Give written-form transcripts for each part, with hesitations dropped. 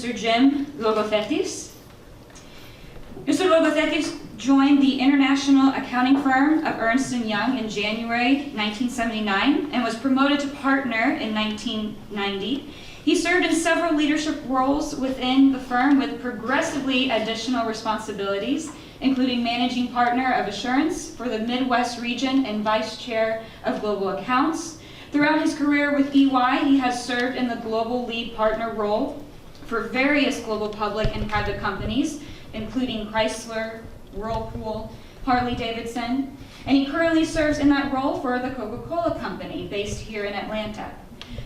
Mr. Jim Logothetis. Mr. Logothetis joined the international accounting firm of Ernst & Young in January 1979 and was promoted to partner in 1990. He served in several leadership roles within the firm with progressively additional responsibilities, including managing partner of assurance for the Midwest region and vice chair of global accounts. Throughout his career with EY, he has served in the global lead partner role for various global public and private companies, including Chrysler, Whirlpool, Harley-Davidson, and he currently serves in that role for the Coca-Cola Company based here in Atlanta.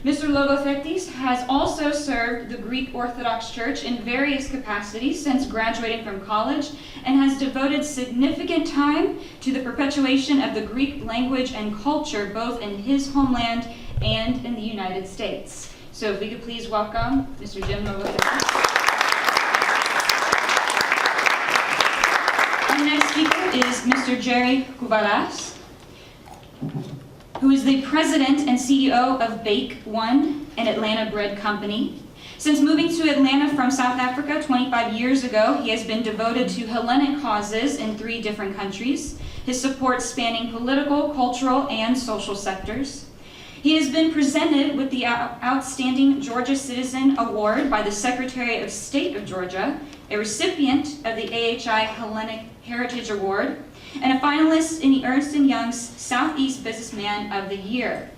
Mr. Logothetis has also served the Greek Orthodox Church in various capacities since graduating from college and has devoted significant time to the perpetuation of the Greek language and culture both in his homeland and in the United States. So if we could please welcome Mr. Jim Logothetis. Our next speaker is Mr. Jerry Kuvalas, who is the president and CEO of Bake One, an Atlanta bread company. Since moving to Atlanta from South Africa 25 years ago, he has been devoted to Hellenic causes in 3 different countries, his support spanning political, cultural, and social sectors. He has been presented with the Outstanding Georgia Citizen Award by the Secretary of State of Georgia, a recipient of the AHI Hellenic Heritage Award, and a finalist in the Ernst & Young's Southeast Businessman of the Year.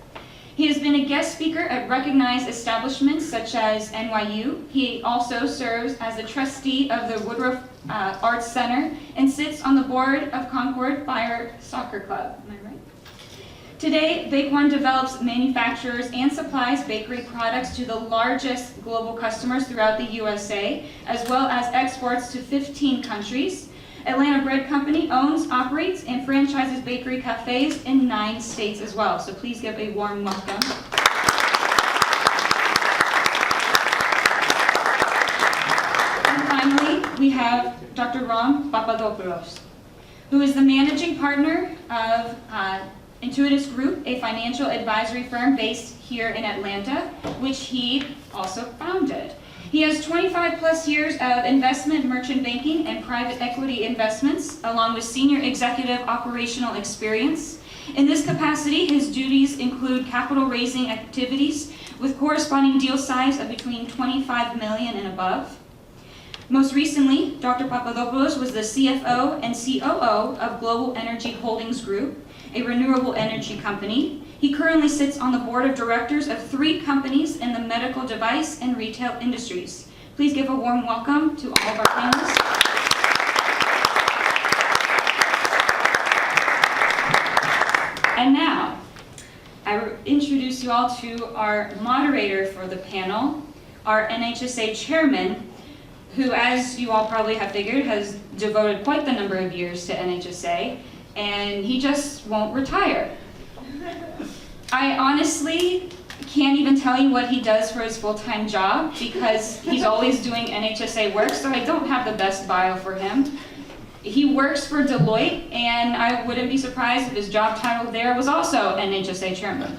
He has been a guest speaker at recognized establishments such as NYU. He also serves as a trustee of the Woodruff Arts Center and sits on the board of Concord Fire Soccer Club. Am I right? Today, Bake One develops, manufactures, and supplies bakery products to the largest global customers throughout the USA, as well as exports to 15 countries. Atlanta Bread Company owns, operates, and franchises bakery cafes in 9 states as well. So please give a warm welcome. And finally, we have Dr. Ron Papadopoulos, who is the managing partner of Intuitus Group, a financial advisory firm based here in Atlanta, which he also founded. He has 25 plus years of investment, merchant banking, and private equity investments, along with senior executive operational experience. In this capacity, his duties include capital raising activities with corresponding deal size of between 25 million and above. Most recently, Dr. Papadopoulos was the CFO and COO of Global Energy Holdings Group, a renewable energy company. He currently sits on the board of directors of 3 companies in the medical device and retail industries. Please give a warm welcome to all of our panelists. And now, I introduce you all to our moderator for the panel, our NHSA chairman, who, as you all probably have figured, has devoted quite the number of years to NHSA, and he just won't retire. I honestly can't even tell you what he does for his full-time job because he's always doing NHSA work, so I don't have the best bio for him. He works for Deloitte, and I wouldn't be surprised if his job title there was also NHSA chairman.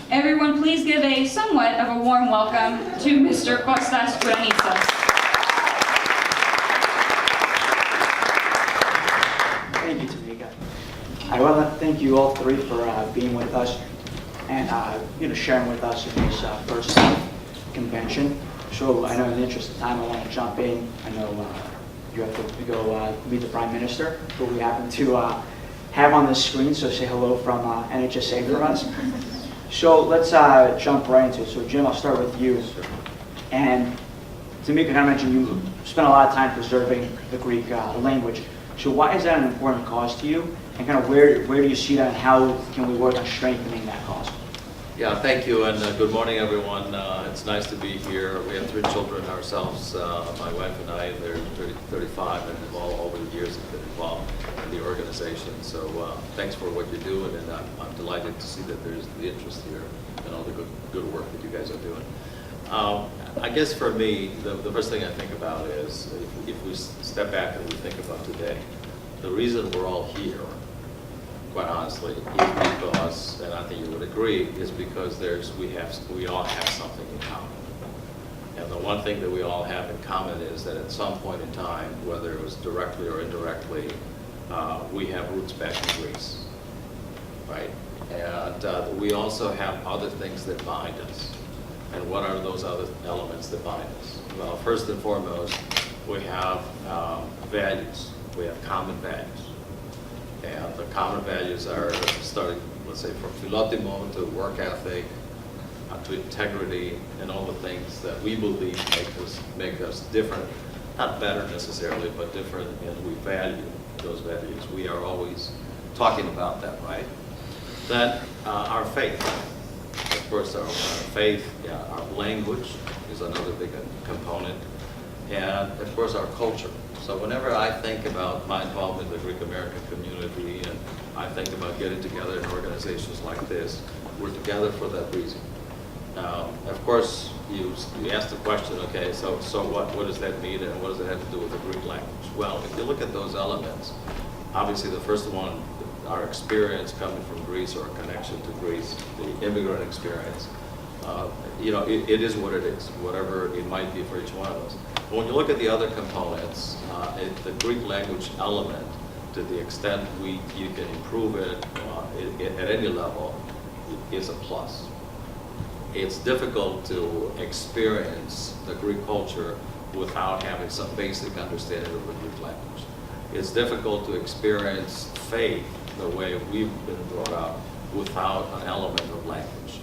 Everyone, please give a somewhat of a warm welcome to Mr. Kostas Granitsas. Thank you, Tamika. I want to thank you all 3 for being with us and sharing with us in this first convention. So I know in the interest of time, I want to jump in. I know you have to go meet the Prime Minister, who we happen to have on the screen. So say hello from NHSA for us. So let's jump right into it. So Jim, I'll start with you. And Tamika kind of mentioned you spent a lot of time preserving the Greek language. So why is that an important cause to you? And kind of where do you see that, and how can we work on strengthening that cause? Yeah, thank you, and good morning, everyone. It's nice to be here. We have 3 children ourselves, my wife and I. They're 35, and have all over the years have been involved in the organization. So thanks for what you're doing, and I'm delighted to see that there's the interest here and all the good work that you guys are doing. I guess for me, the first thing I think about is if we step back and we think about today, the reason we're all here, quite honestly, is because, and I think you would agree, is because we all have something in common. And the one thing that we all have in common is that at some point in time, whether it was directly or indirectly, we have roots back in Greece, right? And we also have other things that bind us. And what are those other elements that bind us? Well, first and foremost, we have values. We have common values. And the common values are starting, let's say, from philotimo to work ethic, to integrity, and all the things that we believe make us different, not better necessarily, but different, and we value those values. We are always talking about that, right? Then our faith. Of course, our faith, our language is another big component, and of course our culture. So whenever I think about my involvement in the Greek American community, and I think about getting together in organizations like this, we're together for that reason. Of course, you asked the question, okay, so what does that mean, and what does it have to do with the Greek language? Well, if you look at those elements, obviously the first one, our experience coming from Greece, or a connection to Greece, the immigrant experience, it is what it is, whatever it might be for each one of us. But when you look at the other components, the Greek language element, to the extent you can improve it at any level, is a plus. It's difficult to experience the Greek culture without having some basic understanding of the Greek language. It's difficult to experience faith the way we've been brought up without an element of language.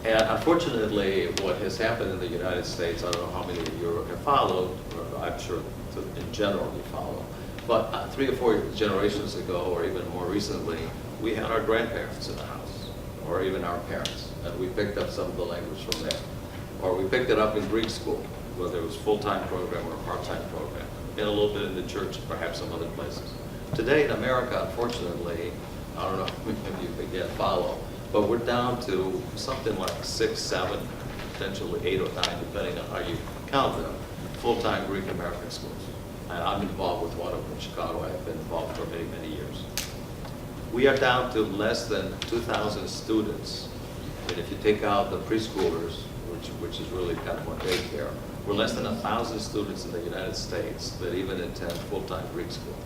And unfortunately, what has happened in the United States, I don't know how many of you have followed, or I'm sure in general you follow, but 3 or 4 generations ago, or even more recently, we had our grandparents in the house, or even our parents, and we picked up some of the language from there. Or we picked it up in Greek school, whether it was full-time program or part-time program, and a little bit in the church, perhaps some other places. Today in America, unfortunately, I don't know if you again follow, but we're down to something like 6, 7, potentially 8 or 9, depending on how you count them, full-time Greek American schools. And I'm involved with one of them in Chicago. I've been involved for many, many years. We are down to less than 2,000 students. And if you take out the preschoolers, which is really kind of what daycare, we're less than 1,000 students in the United States that even attend full-time Greek school.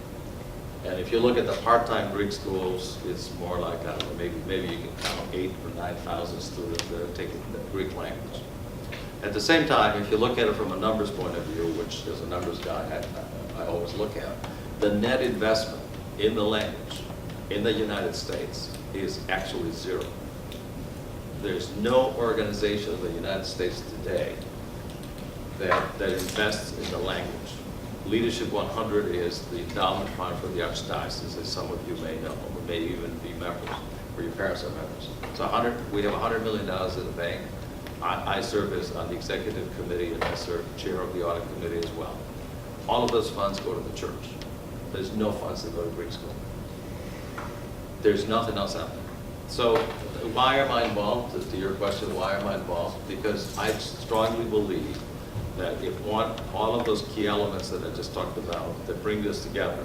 And if you look at the part-time Greek schools, it's more like, I don't know, maybe you can count 8,000 or 9,000 students that are taking the Greek language. At the same time, if you look at it from a numbers point of view, which as a numbers guy I always look at, the net investment in the language in the United States is actually zero. There's no organization in the United States today that invests in the language. Leadership 100 is the endowment fund for the archdiocese, as some of you may know, or may even be members, or your parents are members. So we have $100 million in the bank. I serve as on the executive committee, and I serve chair of the audit committee as well. All of those funds go to the church. There's no funds that go to Greek school. There's nothing else out there. So why am I involved? To your question, why am I involved? Because I strongly believe that if all of those key elements that I just talked about that bring this together,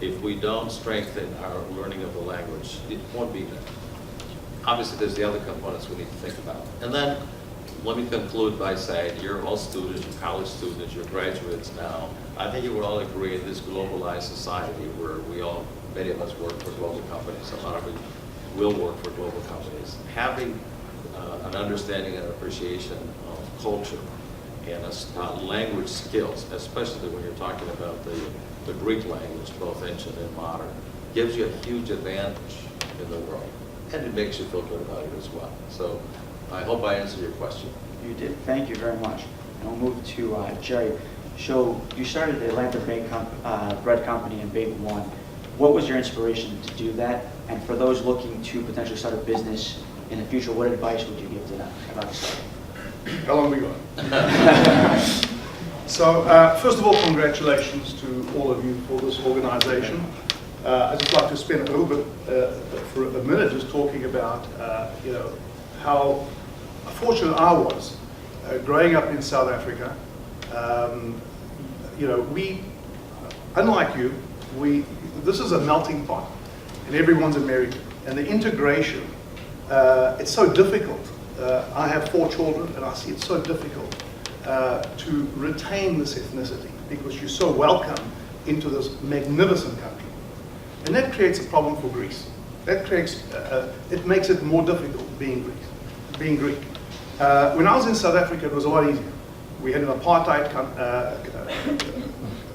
if we don't strengthen our learning of the language, it won't be there. Obviously, there's the other components we need to think about. And then let me conclude by saying, you're all students, you're college students, you're graduates now. I think you would all agree in this globalized society where many of us work for global companies, a lot of us will work for global companies. Having an understanding and appreciation of culture and language skills, especially when you're talking about the Greek language, both ancient and modern, gives you a huge advantage in the world. And it makes you feel good about it as well. So I hope I answered your question. You did. Thank you very much. And we'll move to Jerry. So you started the Atlanta Bread Company in Bake One. What was your inspiration to do that? And for those looking to potentially start a business in the future, what advice would you give to them about starting? How long we got? So, first of all, congratulations to all of you for this organization. I'd just like to spend a little bit, for a minute, just talking about, how fortunate I was growing up in South Africa. We, unlike you, this is a melting pot, and everyone's American. And the integration, it's so difficult. I have 4 children, and I see it's so difficult to retain this ethnicity because you're so welcome into this magnificent country. And that creates a problem for Greece. That creates, it makes it more difficult being Greek. When I was in South Africa, it was a lot easier. We had an apartheid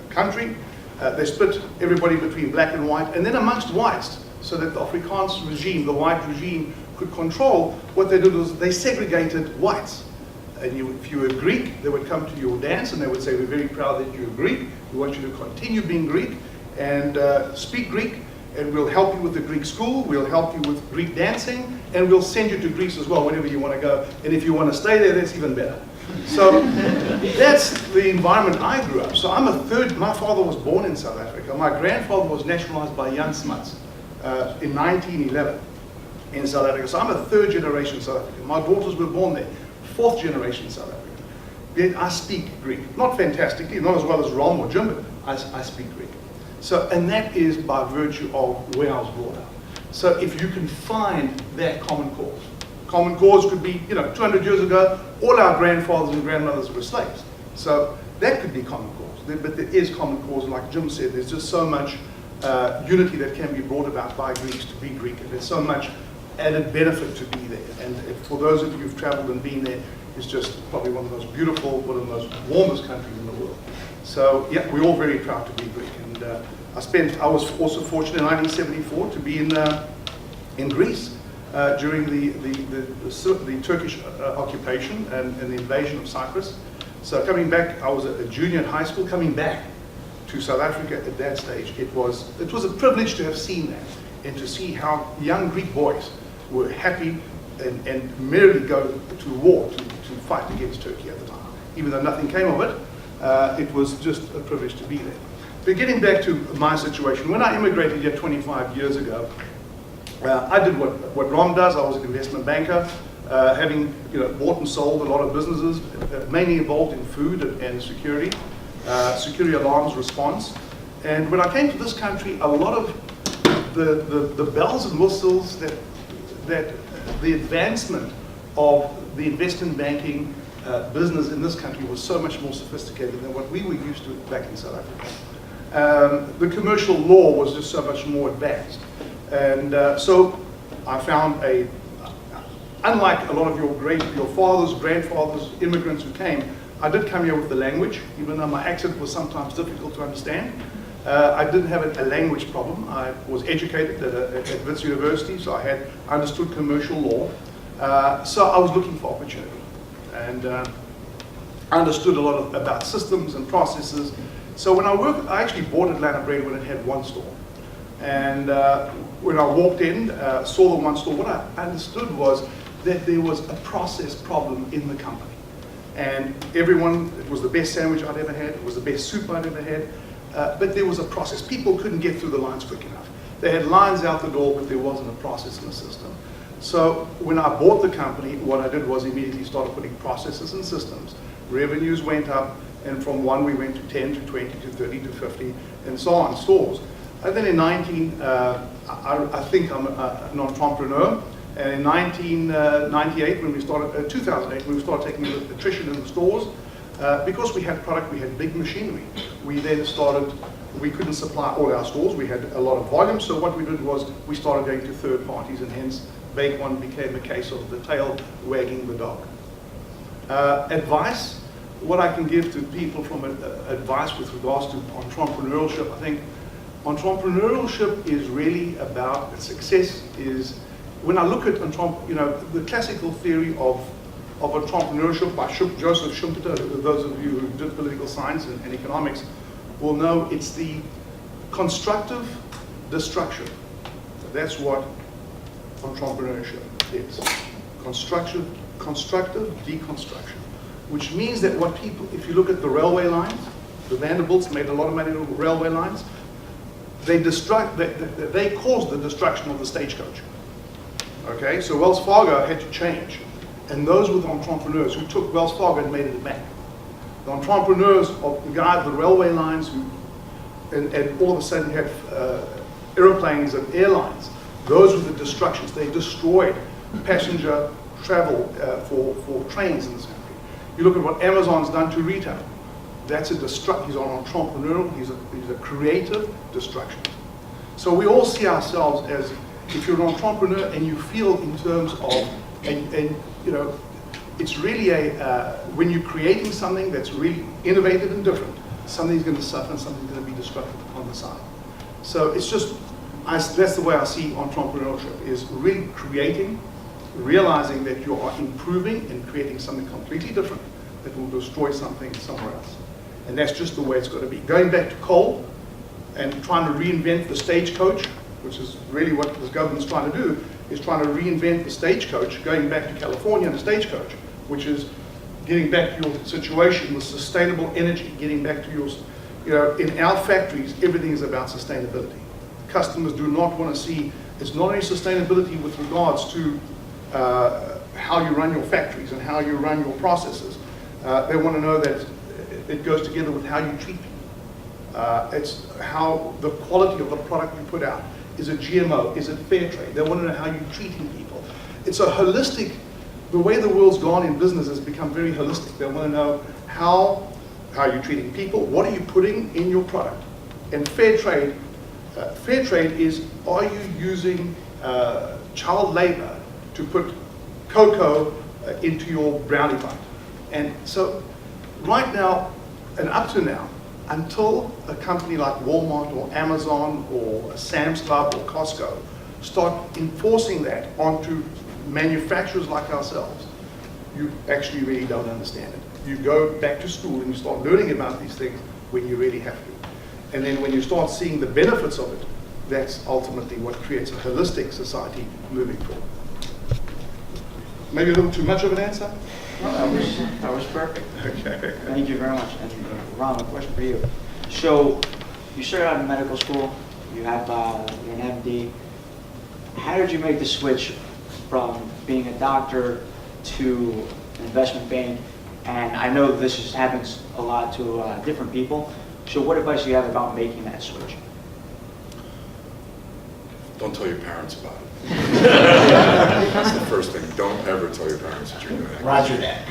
country. They split everybody between black and white, and then amongst whites, so that the Afrikaans regime, the white regime, could control. What they did was they segregated whites. And if you were Greek, they would come to your dance and they would say, we're very proud that you're Greek. We want you to continue being Greek and speak Greek, and we'll help you with the Greek school, we'll help you with Greek dancing, and we'll send you to Greece as well whenever you want to go. And if you want to stay there, that's even better. So that's the environment I grew up. So I'm a third, my father was born in South Africa. My grandfather was nationalized by Jan Smuts in 1911 in South Africa. So I'm a third generation South African. My daughters were born there, fourth generation South African. Yet I speak Greek. Not fantastically, not as well as Rom or Jim, but I speak Greek. So, and that is by virtue of where I was brought up. So if you can find that common cause. Common cause could be, 200 years ago, all our grandfathers and grandmothers were slaves. So that could be common cause. But there is common cause, like Jim said, there's just so much unity that can be brought about by Greeks to be Greek. And there's so much added benefit to be there. And for those of you who've traveled and been there, it's just probably one of the most beautiful, one of the most warmest countries in the world. So yeah, we're all very proud to be Greek. And I was also fortunate in 1974 to be in Greece during the Turkish occupation and the invasion of Cyprus. So coming back, I was a junior in high school. Coming back to South Africa at that stage, it was a privilege to have seen that and to see how young Greek boys were happy and merrily go to war to fight against Turkey at the time. Even though nothing came of it, it was just a privilege to be there. But getting back to my situation, when I immigrated here 25 years ago, I did what Rom does. I was an investment banker, having bought and sold a lot of businesses, mainly involved in food and security, security alarms response. And when I came to this country, a lot of the bells and whistles that the advancement of the investment banking business in this country was so much more sophisticated than what we were used to back in South Africa. The commercial law was just so much more advanced. And so I found unlike a lot of your fathers, grandfathers, immigrants who came, I did come here with the language, even though my accent was sometimes difficult to understand. I didn't have a language problem. I was educated at Wits University, so I understood commercial law. So I was looking for opportunity. And I understood a lot about systems and processes. So when I actually bought Atlanta Bread when it had one store. And when I walked in, saw the one store, what I understood was that there was a process problem in the company. And it was the best sandwich I'd ever had, it was the best soup I'd ever had, but there was a process. People couldn't get through the lines quick enough. They had lines out the door, but there wasn't a process in the system. So when I bought the company, what I did was immediately started putting processes and systems. Revenues went up, and from 1 we went to 10 to 20 to 30 to 50, and so on, stores. And then in I think I'm an entrepreneur, and in 1998, when we started, 2008, when we started taking attrition in the stores, because we had product, we had big machinery. We then we couldn't supply all our stores, we had a lot of volume, so what we did was we started going to third parties, and hence Bake One became a case of the tail wagging the dog. Advice, what I can give to people from advice with regards to entrepreneurship, I think entrepreneurship is really about success. Is when I look at the classical theory of entrepreneurship by Joseph Schumpeter, those of you who did political science and economics will know it's the constructive destruction. That's what entrepreneurship is. Constructive deconstruction. Which means that what people, if you look at the railway lines, the Vanderbilts made a lot of money on railway lines, they caused the destruction of the stagecoach. Okay, so Wells Fargo had to change. And those were the entrepreneurs who took Wells Fargo and made it back. The entrepreneurs of the guys, the railway lines, and all of a sudden you had airplanes and airlines. Those were the destructions. They destroyed passenger travel for trains in this country. You look at what Amazon's done to retail. That's he's an entrepreneur, he's a creative destructionist. So we all see ourselves as, if you're an entrepreneur and you feel in terms of, and you know, it's really when you're creating something that's really innovative and different, something's going to suffer and something's going to be disrupted on the side. So it's just, that's the way I see entrepreneurship, is really creating, realizing that you are improving and creating something completely different that will destroy something somewhere else. And that's just the way it's got to be. Going back to coal and trying to reinvent the stagecoach, which is really what this government's trying to do, is trying to reinvent the stagecoach, going back to California and the stagecoach, which is getting back to your situation with sustainable energy, getting back to your, you know, in our factories, everything is about sustainability. Customers do not want to see, it's not only sustainability with regards to how you run your factories and how you run your processes. They want to know that it goes together with how you treat people. It's how the quality of the product you put out. Is it GMO? Is it fair trade? They want to know how you're treating people. It's a holistic, the way the world's gone in business has become very holistic. They want to know how you're treating people, what are you putting in your product. And fair trade is, are you using child labor to put cocoa into your brownie bite? And so right now, and up to now, until a company like Walmart or Amazon or Sam's Club or Costco start enforcing that onto manufacturers like ourselves, you actually really don't understand it. You go back to school and you start learning about these things when you really have to. And then when you start seeing the benefits of it, that's ultimately what creates a holistic society moving forward. Maybe a little too much of an answer? No, that was perfect. Okay. Thank you very much. And Ron, a question for you. So you started out in medical school, you have you're an MD. How did you make the switch from being a doctor to an investment bank? And I know this happens a lot to different people. So what advice do you have about making that switch? Don't tell your parents about it. That's the first thing. Don't ever tell your parents that you're doing that. Roger that.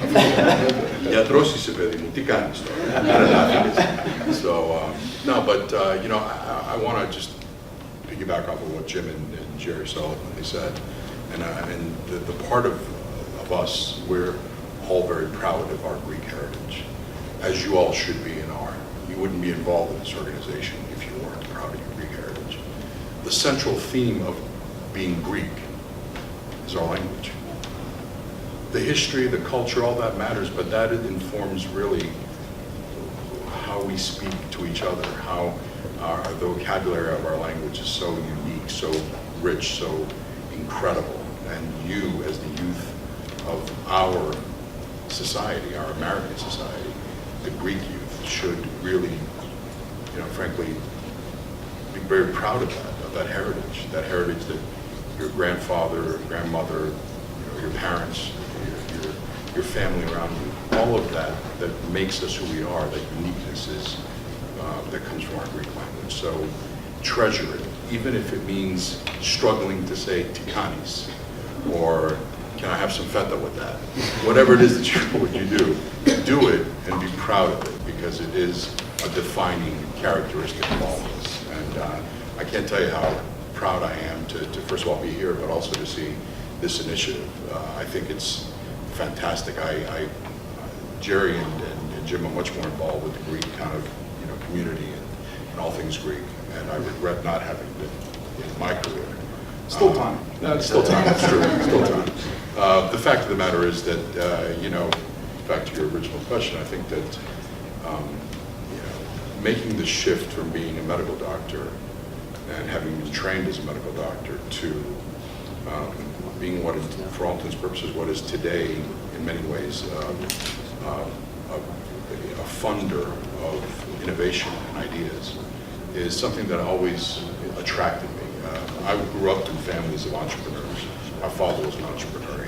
Γιατρός είσαι παιδί μου, τι κάνεις τώρα? So, no, but you know, I want to just piggyback off of what Jim and Jerry so eloquently said. And the part of us, we're all very proud of our Greek heritage, as you all should be and are. You wouldn't be involved in this organization if you weren't proud of your Greek heritage. The central theme of being Greek is our language. The history, the culture, all that matters, but that informs really how we speak to each other, how the vocabulary of our language is so unique, so rich, so incredible. And you, as the youth of our society, our American society, the Greek youth, should really, you know, frankly, be very proud of that heritage that your grandfather, grandmother, you know, your parents, your family around you, all of that makes us who we are, that uniqueness is, that comes from our Greek language. So treasure it, even if it means struggling to say tikanis, or can I have some feta with that? Whatever it is that you do it and be proud of it, because it is a defining characteristic of all of us. And I can't tell you how proud I am to first of all be here, but also to see this initiative. I think it's fantastic. Jerry and Jim are much more involved with the Greek kind of, you know, community and all things Greek, and I regret not having been in my career. Still time. No, it's still time. It's true. It's still time. The fact of the matter is that you know, back to your original question, I think that you know, making the shift from being a medical doctor and having been trained as a medical doctor to being what is, for all intents and purposes, what is today, in many ways, a funder of innovation and ideas, is something that always attracted me. I grew up in families of entrepreneurs. My father was an entrepreneur.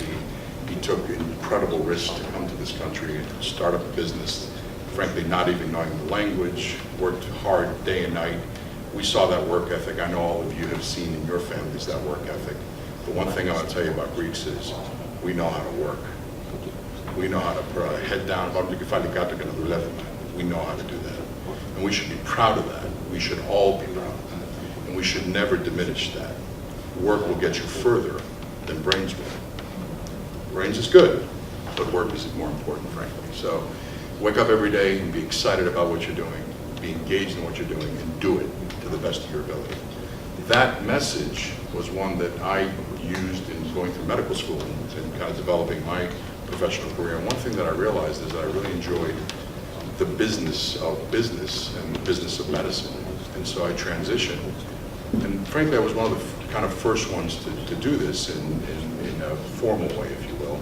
He took incredible risks to come to this country and start up a business, frankly, not even knowing the language, worked hard day and night. We saw that work ethic. I know all of you have seen in your families that work ethic. The one thing I want to tell you about Greeks is we know how to work. We know how to put our head down. We know how to do that. And we should be proud of that. We should all be proud of that. And we should never diminish that. Work will get you further than brains will. Brains is good, but work is more important, frankly. So wake up every day and be excited about what you're doing, be engaged in what you're doing, and do it to the best of your ability. That message was one that I used in going through medical school and kind of developing my professional career. And one thing that I realized is that I really enjoyed the business of business and the business of medicine. And so I transitioned. And frankly, I was one of the kind of first ones to do this in a formal way, if you will.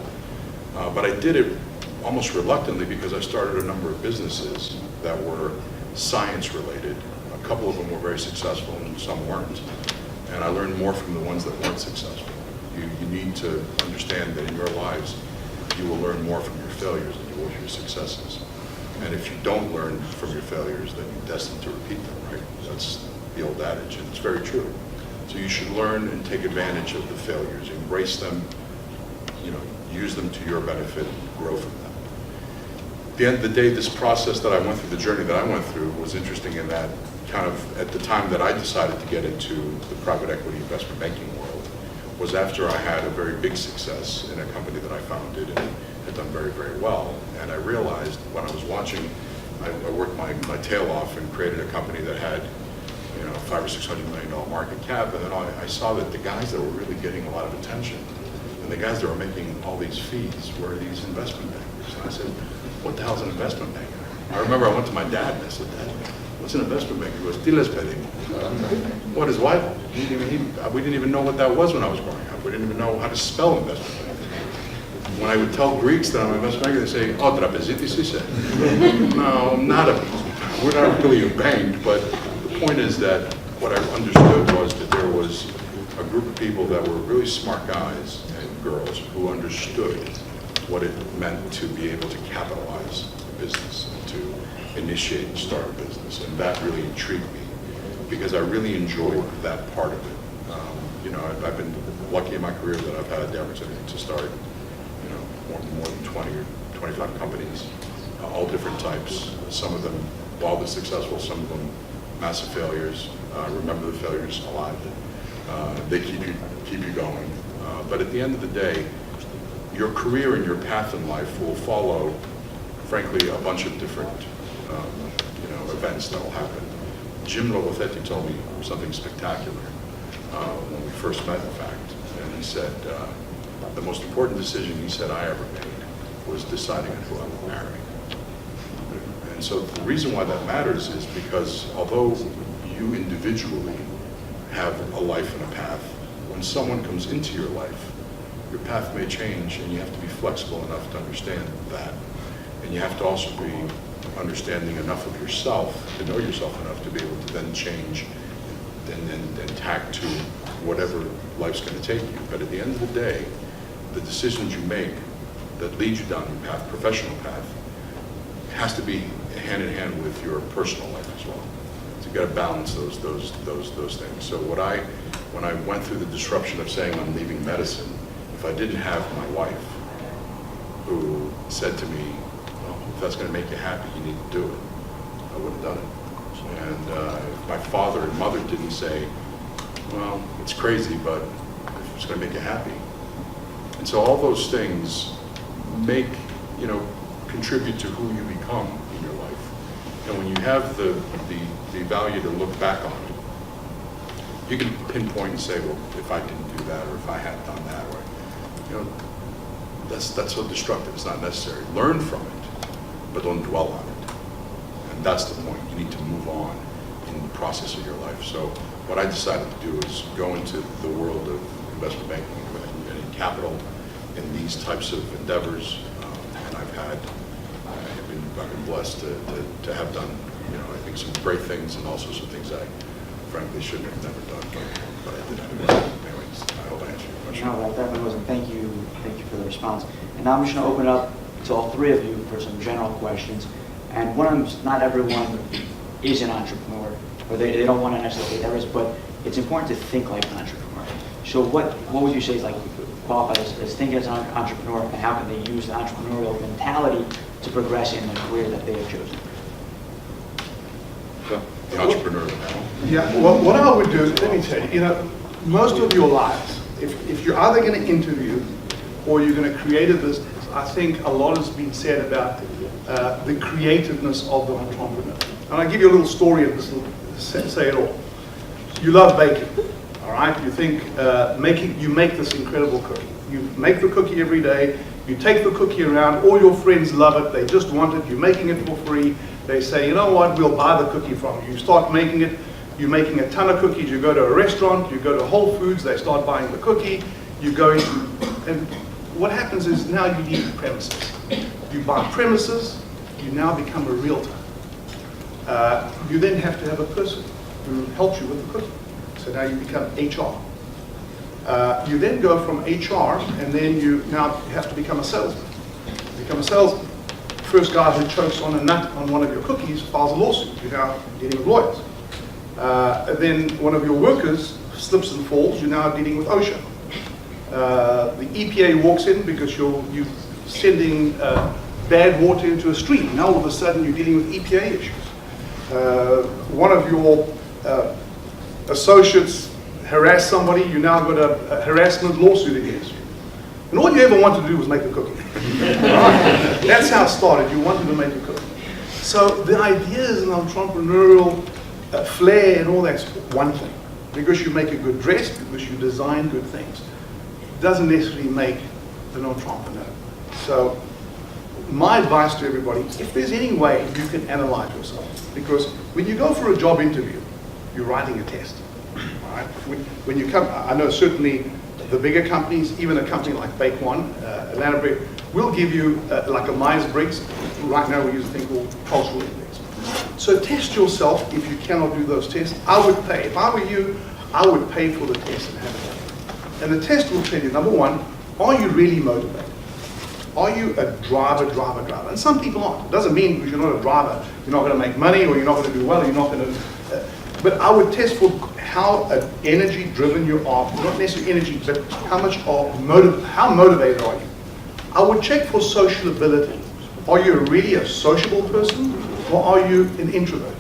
But I did it almost reluctantly because I started a number of businesses that were science related. A couple of them were very successful and some weren't. And I learned more from the ones that weren't successful. You need to understand that in your lives, you will learn more from your failures than you will from your successes. And if you don't learn from your failures, then you're destined to repeat them, right? That's the old adage, and it's very true. So you should learn and take advantage of the failures, embrace them, use them to your benefit, and grow from them. At the end of the day, this process that I went through, the journey that I went through, was interesting in that kind of at the time that I decided to get into the private equity investment banking world was after I had a very big success in a company that I founded and had done very, very well. And I realized when I was watching, I worked my tail off and created a company that had $500 or $600 million market cap, and then I saw that the guys that were really getting a lot of attention and the guys that were making all these fees were these investment bankers. And I said, what the hell's an investment banker? I remember I went to my dad and I said, Dad, what's an investment banker? He goes, Diles pedimos. What is what? We didn't even know what that was when I was growing up. We didn't even know how to spell investment banker. When I would tell Greeks that I'm an investment banker, they say, oh, trapezitis, he said. No, we're not really a bank, but the point is that what I understood was that there was a group of people that were really smart guys and girls who understood what it meant to be able to capitalize a business and to initiate and start a business. And that really intrigued me because I really enjoyed that part of it. I've been lucky in my career that I've had the opportunity to start more than 20 or 25 companies, all different types. Some of them wildly successful, some of them massive failures. Remember the failures a lot. They keep you going. But at the end of the day, your career and your path in life will follow, frankly, a bunch of different events that will happen. Jim Lobothetti told me something spectacular when we first met, in fact. And he said, the most important decision he said I ever made was deciding on who I would marry. And so the reason why that matters is because although you individually have a life and a path, when someone comes into your life, your path may change and you have to be flexible enough to understand that. And you have to also be understanding enough of yourself, to know yourself enough to be able to then change and tack to whatever life's going to take you. But at the end of the day, the decisions you make that lead you down your path, professional path, has to be hand in hand with your personal life as well. So you've got to balance those things. So when I went through the disruption of saying I'm leaving medicine, if I didn't have my wife who said to me, well, if that's going to make you happy, you need to do it, I would have done it. And if my father and mother didn't say, well, it's crazy, but if it's going to make you happy. And so all those things contribute to who you become in your life. And when you have the value to look back on, you can pinpoint and say, well, if I didn't do that, or if I had done that, or, that's so destructive. It's not necessary. Learn from it, but don't dwell on it. And that's the point. You need to move on in the process of your life. So what I decided to do is go into the world of investment banking and in capital in these types of endeavors. And I've been blessed to have done, I think some great things and also some things I frankly shouldn't have never done, but I did anyway. Anyways, I hope I answered your question. No, that definitely wasn't. Thank you for the response. And now I'm just going to open it up to all three of you for some general questions. And one of them is, not everyone is an entrepreneur, or they don't want to necessarily be there, but it's important to think like an entrepreneur. So what would you say is like qualified as thinking as an entrepreneur, and how can they use the entrepreneurial mentality to progress in the career that they have chosen? The entrepreneur. Yeah, well, what I would do, let me tell you, most of your lives, if you're either going to interview or you're going to create a business, I think a lot has been said about the creativeness of the entrepreneur. And I'll give you a little story of this, say it all. You love baking, all right? You think you make this incredible cookie. You make the cookie every day. You take the cookie around. All your friends love it. They just want it. You're making it for free. They say, you know what, we'll buy the cookie from you. You start making it. You're making a ton of cookies. You go to a restaurant. You go to Whole Foods. They start buying the cookie. You go into, and what happens is now you need premises. You buy premises. You now become a realtor. You then have to have a person who helps you with the cookie. So now you become HR. You then go from HR, and then you now have to become a salesman. Become a salesman. First guy who chokes on a nut on one of your cookies files a lawsuit. You're now dealing with lawyers. Then one of your workers slips and falls. You're now dealing with OSHA. The EPA walks in because you're sending bad water into a stream. Now all of a sudden you're dealing with EPA issues. One of your associates harass somebody, you now got a harassment lawsuit against you. And all you ever wanted to do was make a cookie. Right? That's how it started. You wanted to make a cookie. So the ideas and entrepreneurial flair and all that's one thing. Because you make a good dress, because you design good things, doesn't necessarily make an entrepreneur. So my advice to everybody, if there's any way you can analyze yourself, because when you go for a job interview, you're writing a test. All right? When you come, I know certainly the bigger companies, even a company like Bake One, Atlanta Bread, will give you like a Myers-Briggs. Right now we use a thing called cultural index. So test yourself if you cannot do those tests. I would pay. If I were you, I would pay for the test and have it done. And the test will tell you, number one, are you really motivated? Are you a driver? And some people aren't. It doesn't mean because you're not a driver, you're not going to make money or you're not going to do well, or you're not going to... but I would test for how energy-driven you are. Not necessarily energy, but how motivated are you? I would check for sociability. Are you really a sociable person or are you an introvert?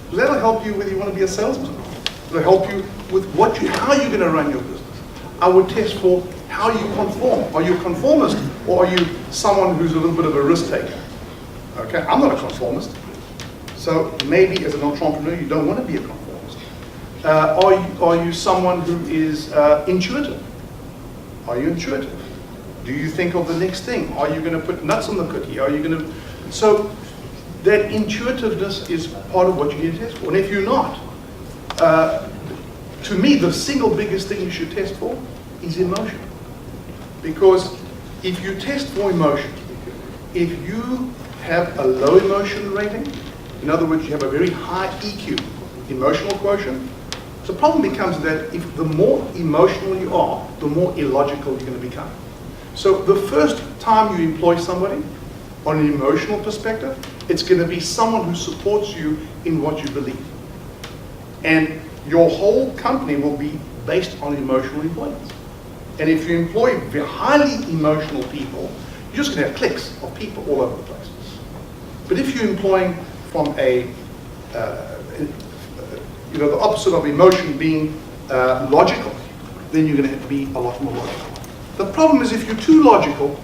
Because that'll help you whether you want to be a salesman or not. It'll help you with how you're going to run your business. I would test for how you conform. Are you a conformist or are you someone who's a little bit of a risk taker? Okay, I'm not a conformist. So maybe as an entrepreneur you don't want to be a conformist. Are you someone who is intuitive? Are you intuitive? Do you think of the next thing? Are you going to put nuts on the cookie? Are you going to... So that intuitiveness is part of what you need to test for. And if you're not, to me the single biggest thing you should test for is emotion. Because if you test for emotion, if you have a low emotion rating, in other words, you have a very high EQ, emotional quotient, the problem becomes that if the more emotional you are, the more illogical you're going to become. So the first time you employ somebody on an emotional perspective, it's going to be someone who supports you in what you believe. And your whole company will be based on emotional employment. And if you employ very highly emotional people, you're just going to have cliques of people all over the place. But if you're employing from the opposite of emotion being logical, then you're going to be a lot more logical. The problem is if you're too logical,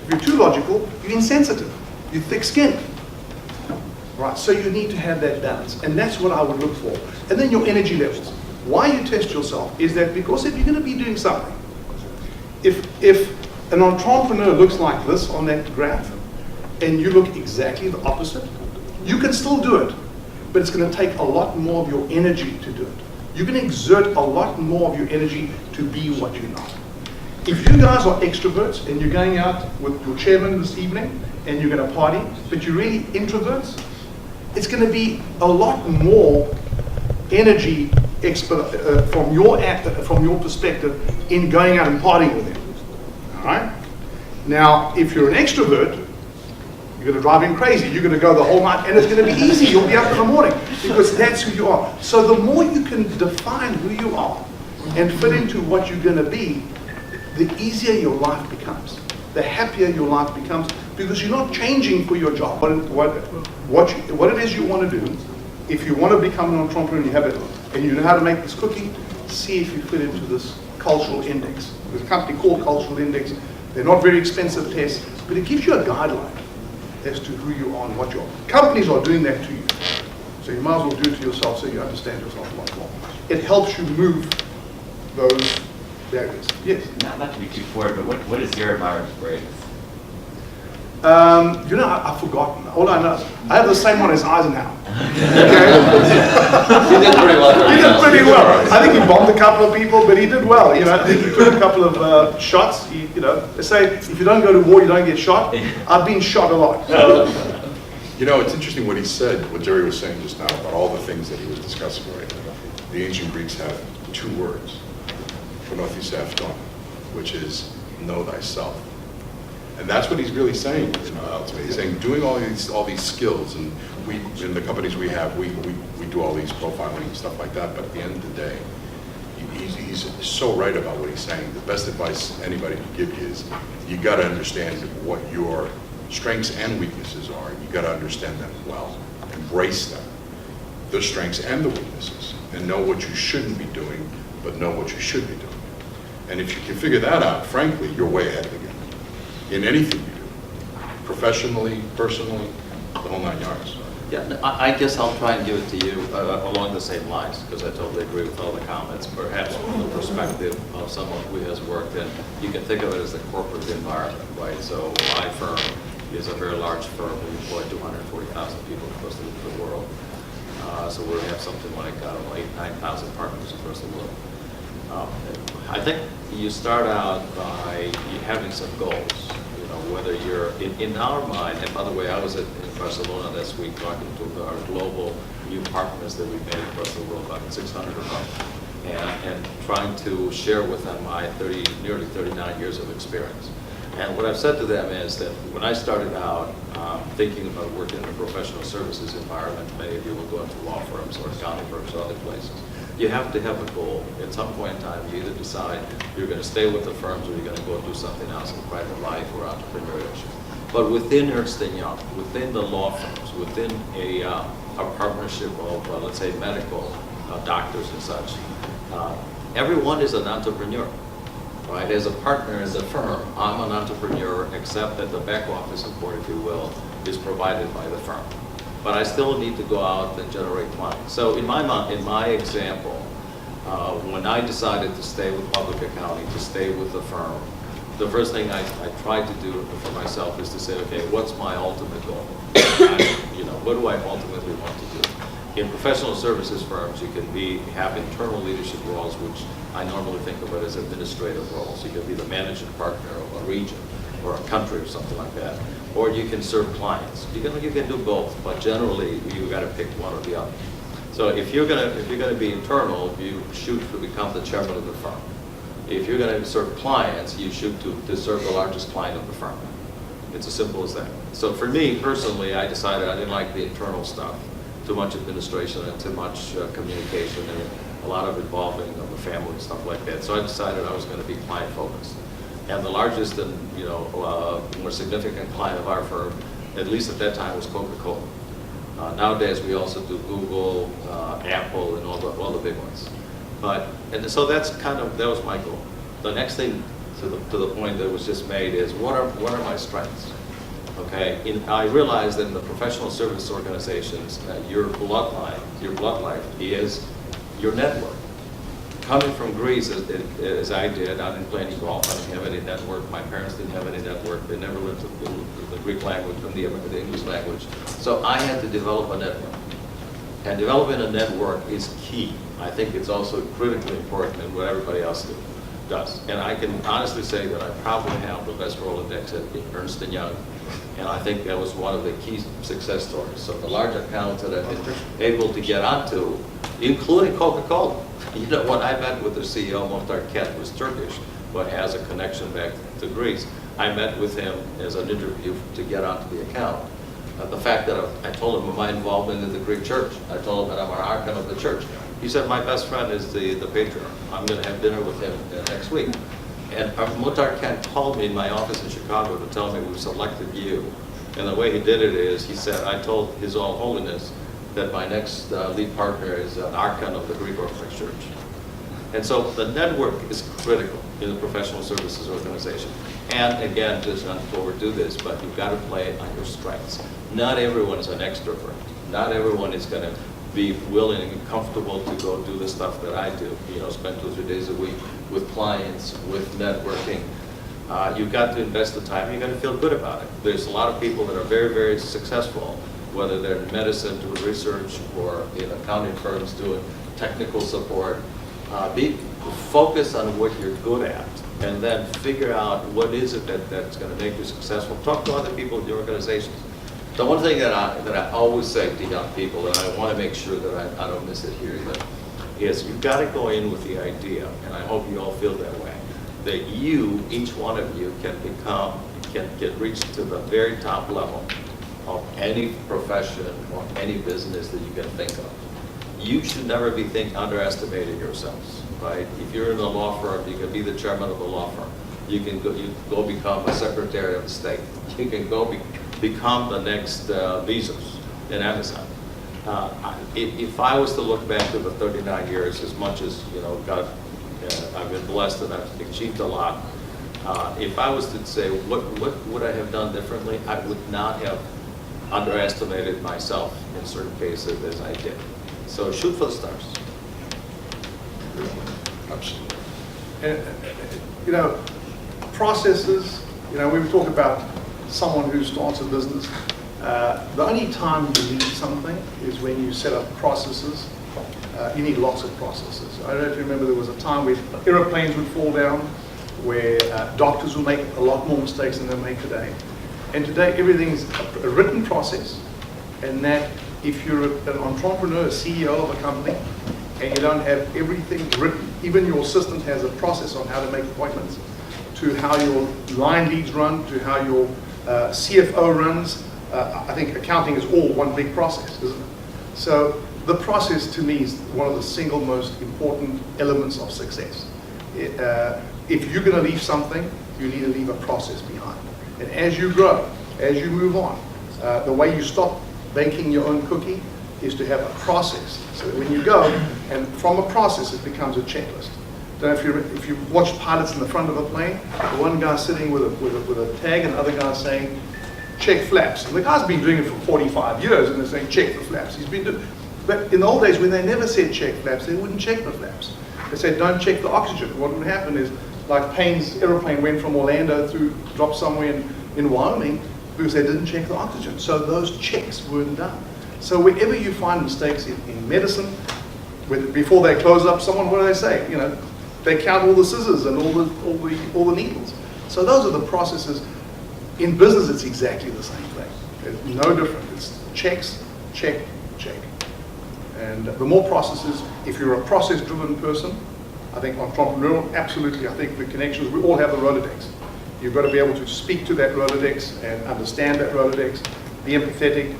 you're insensitive, you're thick-skinned. Right, so you need to have that balance, and that's what I would look for. And then your energy levels. Why you test yourself is that because if you're going to be doing something, if an entrepreneur looks like this on that graph, and you look exactly the opposite, you can still do it, but it's going to take a lot more of your energy to do it. You're going to exert a lot more of your energy to be what you're not. If you guys are extroverts and you're going out with your chairman this evening and you're going to party, but you're really introverts, it's going to be a lot more energy from your perspective in going out and partying with them. All right? Now, if you're an extrovert, you're going to drive him crazy. You're going to go the whole night, and it's going to be easy. You'll be up in the morning because that's who you are. So the more you can define who you are and fit into what you're going to be, the easier your life becomes, the happier your life becomes, because you're not changing for your job. What it is you want to do, if you want to become an entrepreneur and you have it, and you know how to make this cookie, see if you fit into this cultural index. There's a company called Cultural Index. They're not very expensive tests, but it gives you a guideline as to who you are and what you are. Companies are doing that to you. So you might as well do it to yourself so you understand yourself a lot more. It helps you move those barriers. Yes? Not to be too forward, but what is your Myers Briggs? You know, I've forgotten. All I know is I have the same one as Eisenhower. Okay? You did pretty well. He did pretty well. I think he bombed a couple of people, but he did well. You know, he took a couple of shots. You know, they say if you don't go to war, you don't get shot. I've been shot a lot. You know, it's interesting what he said, what Jerry was saying just now about all the things that he was discussing right now. The ancient Greeks have 2 words, phronothisefton, which is know thyself. And that's what he's really saying. Ultimately, he's saying doing all these skills, and we in the companies we have, we do all these profiling and stuff like that. But at the end of the day, he's so right about what he's saying. The best advice anybody can give you is you got to understand what your strengths and weaknesses are. You got to understand them well, embrace them, the strengths and the weaknesses, and know what you shouldn't be doing, but know what you should be doing. And if you can figure that out, frankly, you're way ahead of the game. In anything you do, professionally, personally, the whole 9 yards. Yeah, I guess I'll try and give it to you along the same lines, because I totally agree with all the comments. Perhaps from the perspective of someone who has worked in, you can think of it as the corporate environment, right? So my firm is a very large firm. We employ 240,000 people across the world. So we have something like, 9,000 partners across the world. I think you start out by having some goals. You know, whether you're in our mind. And by the way, I was in Barcelona this week talking to our global new partners that we've made across the world, about 600 of them, and trying to share with them my nearly 39 years of experience. And what I've said to them is that when I started out thinking about working in a professional services environment, many of you will go into law firms or accounting firms or other places. You have to have a goal. At some point in time, you either decide you're going to stay with the firms or you're going to go do something else in private life or entrepreneurship. But within Ernst & Young, within the law firms, within a partnership of, let's say, medical doctors and such, everyone is an entrepreneur. Right? As a partner, as a firm, I'm an entrepreneur, except that the back office support, if you will, is provided by the firm. But I still need to go out and generate money. So in my example, when I decided to stay with public accounting, to stay with the firm, the first thing I tried to do for myself is to say, okay, what's my ultimate goal? What do I ultimately want to do? In professional services firms, you can have internal leadership roles, which I normally think of it as administrative roles. You can be the managing partner of a region or a country or something like that. Or you can serve clients. You can do both, but generally you've got to pick one or the other. So if you're gonna be internal, you shoot to become the chairman of the firm. If you're going to serve clients, you shoot to serve the largest client of the firm. It's as simple as that. So for me personally, I decided I didn't like the internal stuff. Too much administration and too much communication and a lot of involving of the family and stuff like that. So I decided I was going to be client focused. And the largest and more significant client of our firm, at least at that time, was Coca-Cola. Nowadays we also do Google, Apple, and all the big ones. And so that was my goal. The next thing to the point that was just made is what are my strengths? Okay, I realized that in the professional service organizations, your bloodline is your network. Coming from Greece, as I did, I didn't play any golf, I didn't have any network, my parents didn't have any network, they never learned the Greek language and the English language. So I had to develop a network. And developing a network is key. I think it's also critically important in what everybody else does. And I can honestly say that I probably have the best Rolodex at Ernst & Young. And I think that was one of the key success stories. So the large accounts that I've been able to get onto, including Coca-Cola. When I met with the CEO, Mohtar Ket, who was Turkish, but has a connection back to Greece, I met with him as an interview to get onto the account. The fact that I told him of my involvement in the Greek church. I told him that I'm an archon of the church. He said, my best friend is the patriarch. I'm going to have dinner with him next week. And Muhtar Kent called me in my office in Chicago to tell me we've selected you. And the way he did it is, he said, I told His All Holiness that my next lead partner is an archon of the Greek Orthodox Church. And so the network is critical in the professional services organization. And again, just not to overdo this, but you've got to play on your strengths. Not everyone is an extrovert. Not everyone is going to be willing and comfortable to go do the stuff that I do, spend 2 or 3 days a week with clients, with networking. You've got to invest the time, you've got to feel good about it. There's a lot of people that are very, very successful, whether they're in medicine doing research or in accounting firms doing technical support. Focus on what you're good at, and then figure out what is it that's going to make you successful. Talk to other people in your organizations. The one thing that I always say to young people, and I want to make sure that I don't miss it here either, is you've got to go in with the idea, and I hope you all feel that way, that you, each one of you, can get reached to the very top level of any profession or any business that you can think of. You should never be underestimating yourselves, right? If you're in a law firm, you can be the chairman of the law firm. You can go become a secretary of state. You can go become the next Bezos in Amazon. If I was to look back to the 39 years, as much as I've been blessed and I've achieved a lot. If I was to say what would I have done differently, I would not have underestimated myself in certain cases as I did. So shoot for the stars. Absolutely. And, processes, when we talk about someone who starts a business, the only time you need something is when you set up processes. You need lots of processes. I don't know if you remember, there was a time where aeroplanes would fall down, where doctors would make a lot more mistakes than they make today. And today, everything's a written process, and that if you're an entrepreneur, a CEO of a company, and you don't have everything written, even your assistant has a process on how to make appointments, to how your line leads run, to how your CFO runs. I think accounting is all one big process, isn't it? So the process to me is one of the single most important elements of success. If you're going to leave something, you need to leave a process behind. And as you grow, as you move on, the way you stop baking your own cookie is to have a process. So that when you go, and from a process, it becomes a checklist. Don't know if you watch pilots in the front of a plane, the one guy's sitting with a tag and the other guy's saying, check flaps. And the guy's been doing it for 45 years and they're saying, check the flaps. But in the old days, when they never said check flaps, they wouldn't check the flaps. They said, don't check the oxygen. What would happen is, like Payne's aeroplane went from Orlando dropped somewhere in Wyoming because they didn't check the oxygen. So those checks weren't done. So wherever you find mistakes in medicine, before they close up someone, what do they say? They count all the scissors and all the needles. So those are the processes. In business, it's exactly the same thing. It's no different. It's checks, check, check. And the more processes, if you're a process-driven person, I think entrepreneurial, absolutely, I think the connections, we all have the Rolodex. You've got to be able to speak to that Rolodex and understand that Rolodex, be empathetic,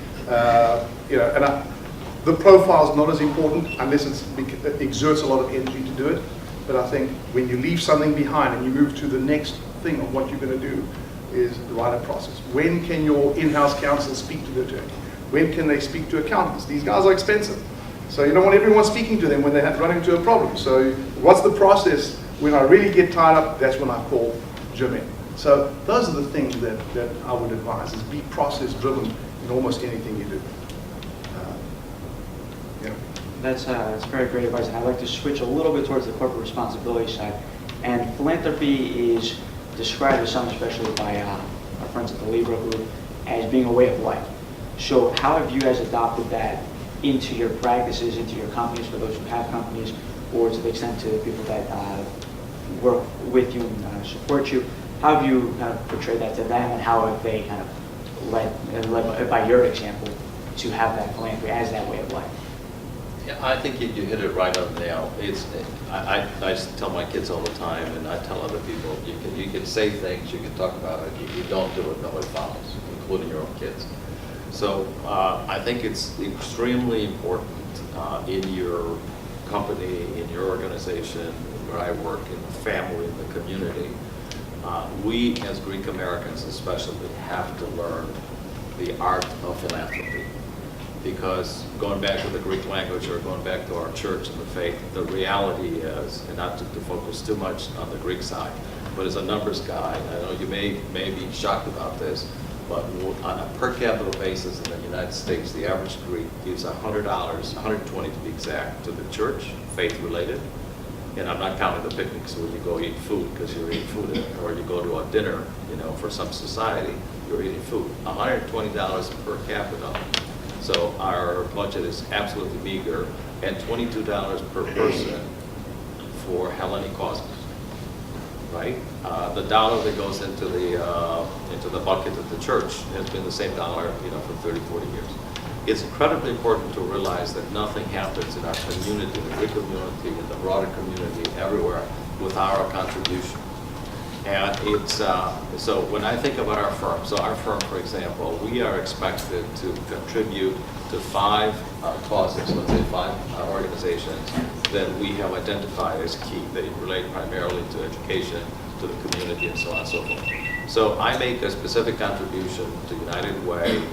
the profile is not as important unless it exerts a lot of energy to do it. But I think when you leave something behind and you move to the next thing of what you're going to do is write a process. When can your in-house counsel speak to the attorney? When can they speak to accountants? These guys are expensive. So you don't want everyone speaking to them when they run into a problem. So what's the process? When I really get tied up, that's when I call Jim in. So those are the things that I would advise, is be process-driven in almost anything you do. That's very great advice, and I'd like to switch a little bit towards the corporate responsibility side. And philanthropy is described as some, especially by our friends at the Libra Group, as being a way of life. So how have you guys adopted that into your practices, into your companies, for those who have companies, or to the extent to people that work with you and support you? How have you kind of portrayed that to them, and how have they kind of led by your example to have that philanthropy as that way of life? Yeah, I think you hit it right on the nail. I tell my kids all the time, and I tell other people, you can say things, you can talk about it, if you don't do it, nobody follows, including your own kids. So I think it's extremely important in your company, in your organization, where I work, in the family, in the community, we as Greek Americans especially have to learn the art of philanthropy. Because going back to the Greek language or going back to our church and the faith, the reality is, and not to focus too much on the Greek side, but as a numbers guy, I know you may be shocked about this, but on a per capita basis in the United States, the average Greek gives $100, $120 to be exact, to the church, faith-related. And I'm not counting the picnics where you go eat food because you're eating food, or you go to a dinner, for some society, you're eating food. $120 per capita. So our budget is absolutely meager, and $22 per person for Hellenic causes. Right? The dollar that goes into the bucket of the church has been the same dollar, for 30, 40 years. It's incredibly important to realize that nothing happens in our community, the Greek community, in the broader community, everywhere, without our contribution. And it's, so when I think about our firm, so our firm, for example, we are expected to contribute to 5 causes, let's say 5 organizations that we have identified as key. They relate primarily to education, to the community, and so on and so forth. So I make a specific contribution to United Way.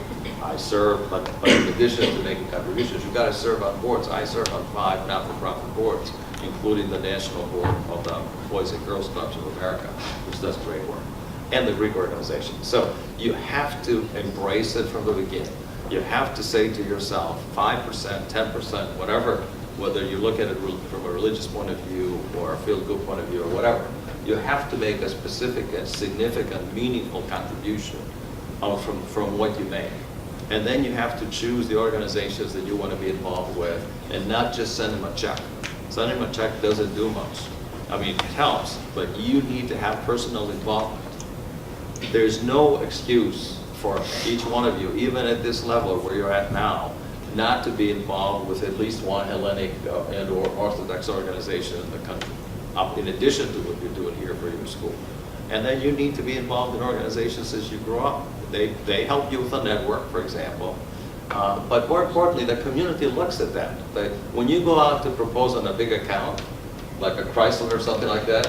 I serve, but in addition to making contributions, you've got to serve on boards. I serve on 5 not-for-profit boards, including the National Board of the Boys and Girls Clubs of America, which does great work, and the Greek organization. So you have to embrace it from the beginning. You have to say to yourself, 5%, 10%, whatever, whether you look at it from a religious point of view or a feel-good point of view or whatever, you have to make a specific and significant, meaningful contribution from what you make. And then you have to choose the organizations that you want to be involved with and not just send them a check. Sending them a check doesn't do much. I mean, it helps, but you need to have personal involvement. There's no excuse for each one of you, even at this level where you're at now, not to be involved with at least one Hellenic and or Orthodox organization in the country, in addition to what you're doing here for your school. And then you need to be involved in organizations as you grow up. They help you with a network, for example. But more importantly, the community looks at that. When you go out to propose on a big account, like a Chrysler or something like that,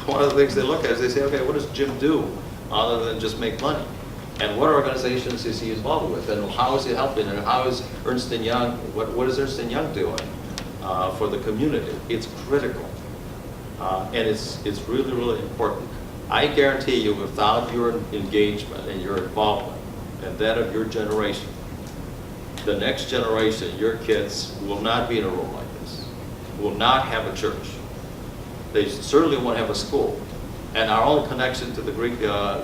one of the things they look at is they say, okay, what does Jim do other than just make money? And what organizations is he involved with? And how is he helping? And how is Ernst & Young, what is Ernst & Young doing for the community? It's critical. And it's really, really important. I guarantee you, without your engagement and your involvement, and that of your generation, the next generation, your kids, will not be in a room like this, will not have a church. They certainly won't have a school. And our only connection to the Greek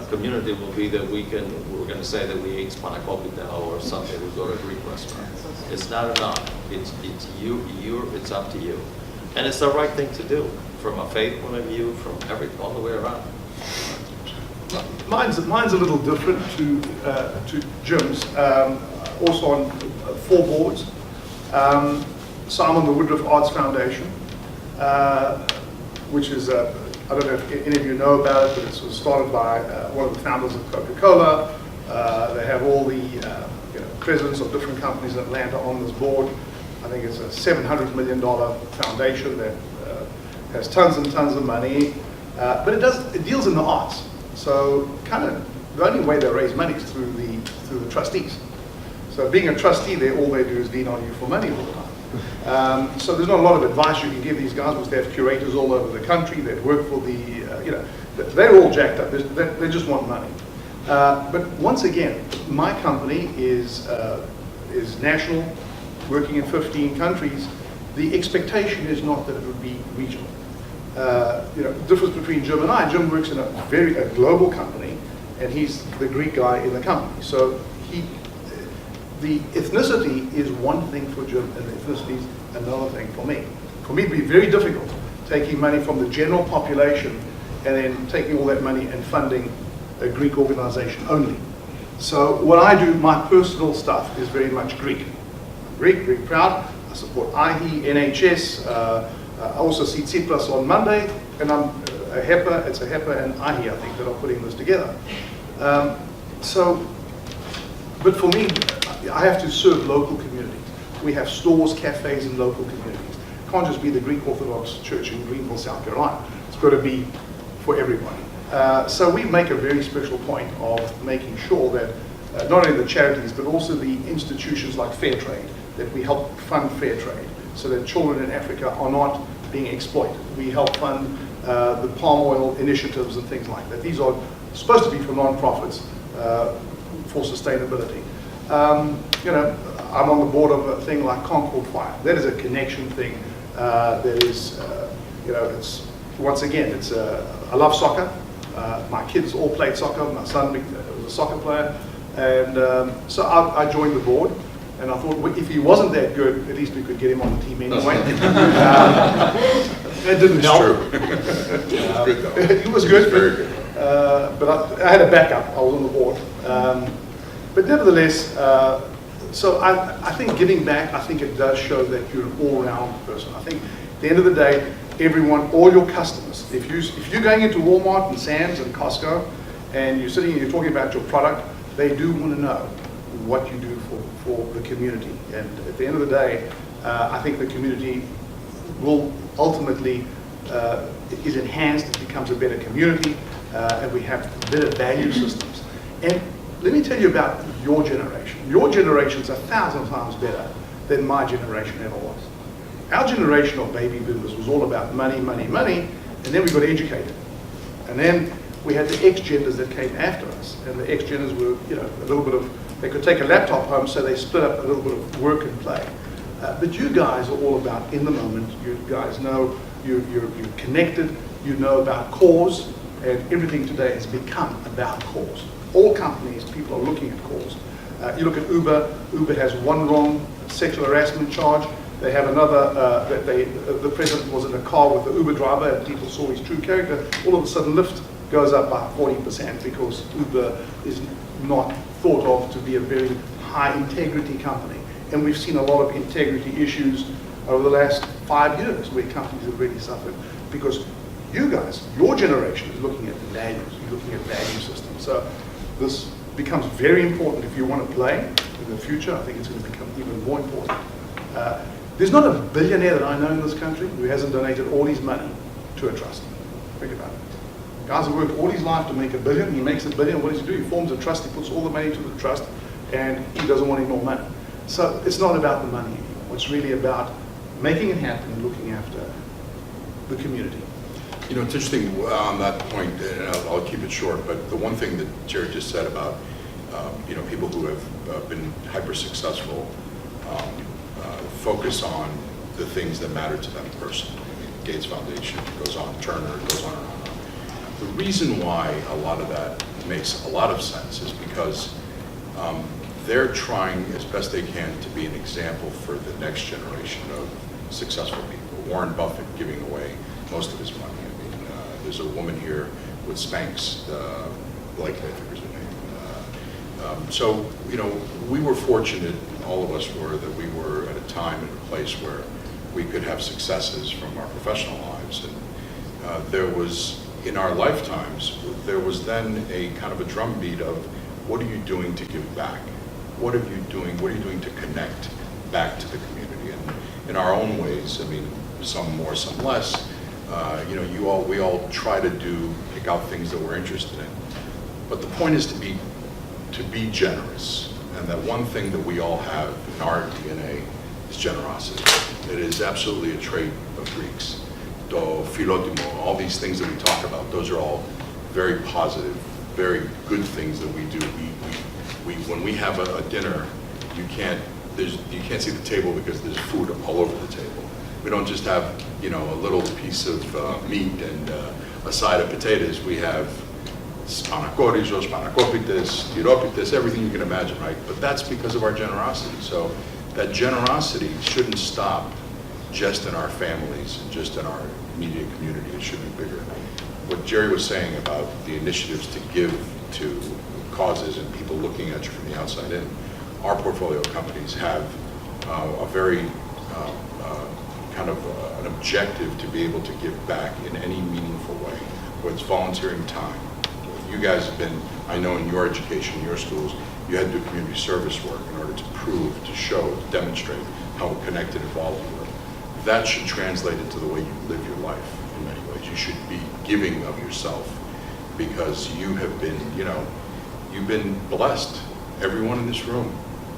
community will be that we're going to say that we ate spanakopita or something, we go to a Greek restaurant. It's not enough. It's up to you. And it's the right thing to do from a faith point of view, from all the way around. Mine's a little different to Jim's. Also on 4 boards. So I'm on the Woodruff Arts Foundation, which is I don't know if any of you know about it, but it was started by one of the founders of Coca-Cola. They have all the presidents of different companies in Atlanta on this board. I think it's a $700 million foundation that has tons and tons of money, but it deals in the arts. So kind of the only way they raise money is through the trustees. So being a trustee, all they do is lean on you for money all the time. So there's not a lot of advice you can give these guys, because they have curators all over the country that work for they're all jacked up. They just want money. But once again, my company is national, working in 15 countries. The expectation is not that it would be regional. The difference between Jim and I, Jim works in a global company, and he's the Greek guy in the company. So the ethnicity is one thing for Jim, and the ethnicity is another thing for me. For me, it'd be very difficult taking money from the general population and then taking all that money and funding a Greek organization only. So what I do, my personal stuff, is very much Greek. I'm Greek proud. I support IHE, NHS. I also see Tsipras on Monday, and I'm a HEPA. It's a HEPA and IHE, I think, that are putting this together. But for me, I have to serve local communities. We have stores, cafes in local communities. can't just be the Greek Orthodox Church in Greenville, South Carolina. It's got to be for everybody. So we make a very special point of making sure that not only the charities, but also the institutions like Fair Trade, that we help fund fair trade so that children in Africa are not being exploited. We help fund the palm oil initiatives and things like that. These are supposed to be for non-profits for sustainability. You know, I'm on the board of a thing like Concord Fire. That is a connection thing. That is, you know, it's, once again, it's, I love soccer. My kids all played soccer. My son was a soccer player. And so I joined the board. And I thought, well, if he wasn't that good, at least we could get him on the team anyway. It didn't help. It was good. Very good. But I had a backup. I was on the board. But nevertheless, so I think giving back, I think it does show that you're an all-round person. I think at the end of the day, everyone, all your customers, if you're going into Walmart and Sam's and Costco and you're sitting and you're talking about your product, they do want to know what you do for the community. And at the end of the day, I think the community will ultimately, is enhanced, it becomes a better community, and we have better value systems. And let me tell you about your generation. Your generation's 1,000 times better than my generation ever was. Our generation of baby boomers was all about money, money, money, and then we got educated. And then we had the X-genders that came after us, and the X-genders were, you know, a little bit of, they could take a laptop home, so they split up a little bit of work and play. But you guys are all about in the moment. You guys know you're connected, you know about cause, and everything today has become about cause. All companies, people are looking at cause. You look at Uber. Uber has one wrong sexual harassment charge. They have another, the president was in a car with the Uber driver and people saw his true character. All of a sudden Lyft goes up by 40% because Uber is not thought of to be a very high integrity company. And we've seen a lot of integrity issues over the last 5 years where companies have really suffered because you guys, your generation is looking at values, you're looking at value systems. So this becomes very important if you want to play in the future. I think it's going to become even more important. There's not a billionaire that I know in this country who hasn't donated all his money to a trust. Think about it. Guys have worked all his life to make $1 billion. He makes $1 billion. What does he do? He forms a trust. He puts all the money to the trust, and he doesn't want any more money. So it's not about the money anymore. It's really about making it happen and looking after the community. You know, it's interesting on that point, and I'll keep it short, but the one thing that Jerry just said about, you know, people who have been hyper successful focus on the things that matter to them personally. Gates Foundation goes on, Turner goes on and on. The reason why a lot of that makes a lot of sense is because they're trying as best they can to be an example for the next generation of successful people. Warren Buffett giving away most of his money. I mean, there's a woman here with Spanx, Blake, I think is her name. So, you know, we were fortunate, all of us were, that we were at a time and a place where we could have successes from our professional lives. And there was, in our lifetimes, there was then a kind of a drumbeat of, what are you doing to give back? What are you doing to connect back to the community? And in our own ways, I mean, some more, some less, you know, we all try to pick out things that we're interested in. But the point is to be generous. And that one thing that we all have in our DNA is generosity. It is absolutely a trait of Greeks. Do, philotimo, all these things that we talk about, those are all very positive, very good things that we do. When we have a dinner, you can't see the table because there's food all over the table. We don't just have, you know, a little piece of meat and a side of potatoes. We have spanakorizo, spanakopites, tiropites, everything you can imagine, right? But that's because of our generosity. So that generosity shouldn't stop just in our families and just in our immediate community. It should be bigger. What Jerry was saying about the initiatives to give to causes and people looking at you from the outside in, our portfolio companies have a very kind of an objective to be able to give back in any meaningful way, whether it's volunteering time. You guys have been, I know in your education, your schools, you had to do community service work in order to prove, to show, to demonstrate how connected, involved you were. that should translate into the way you live your life in many ways. You should be giving of yourself because you have been, you've been blessed. Everyone in this room,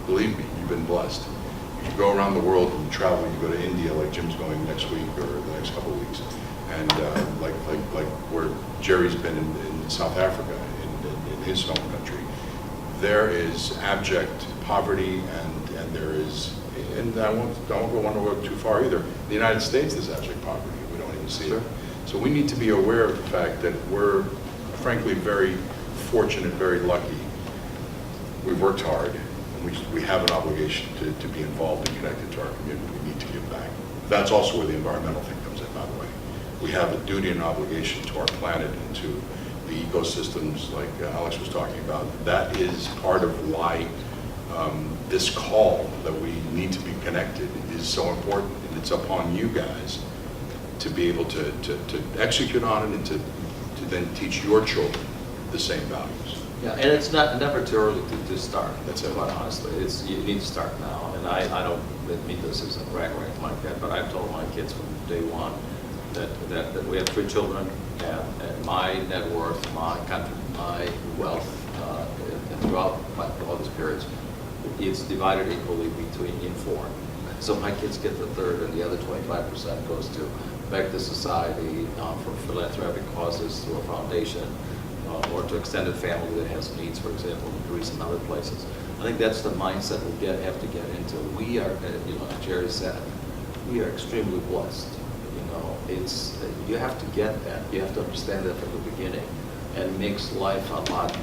believe me, you've been blessed. You go around the world and you travel, you go to India like Jim's going next week or the next couple of weeks, and like where Jerry's been in South Africa, in his home country. There is abject poverty, and there is, and I won't go too far either. In the United States, there's abject poverty. We don't even see it. So we need to be aware of the fact that we're, frankly, very fortunate, very lucky. We've worked hard, and we have an obligation to be involved and connected to our community. We need to give back. That's also where the environmental thing comes in, by the way. We have a duty and obligation to our planet and to the ecosystems like Alex was talking about. That is part of why this call that we need to be connected is so important, and it's upon you guys to be able to execute on it and to then teach your children the same values. Yeah, and it's never too early to start. That's it. Quite honestly, you need to start now. And I don't mean this as a brag or anything like that, but I've told my kids from day one that we have 3 children, and my net worth, my country, my wealth, and throughout all these periods, it's divided equally in 4. So my kids get the third, and the other 25% goes to back to society for philanthropic causes through a foundation, or to extended family that has needs, for example, in Greece and other places. I think that's the mindset we have to get into. We are, as Jerry said, we are extremely blessed. You have to get that. You have to understand that from the beginning, and it makes life a lot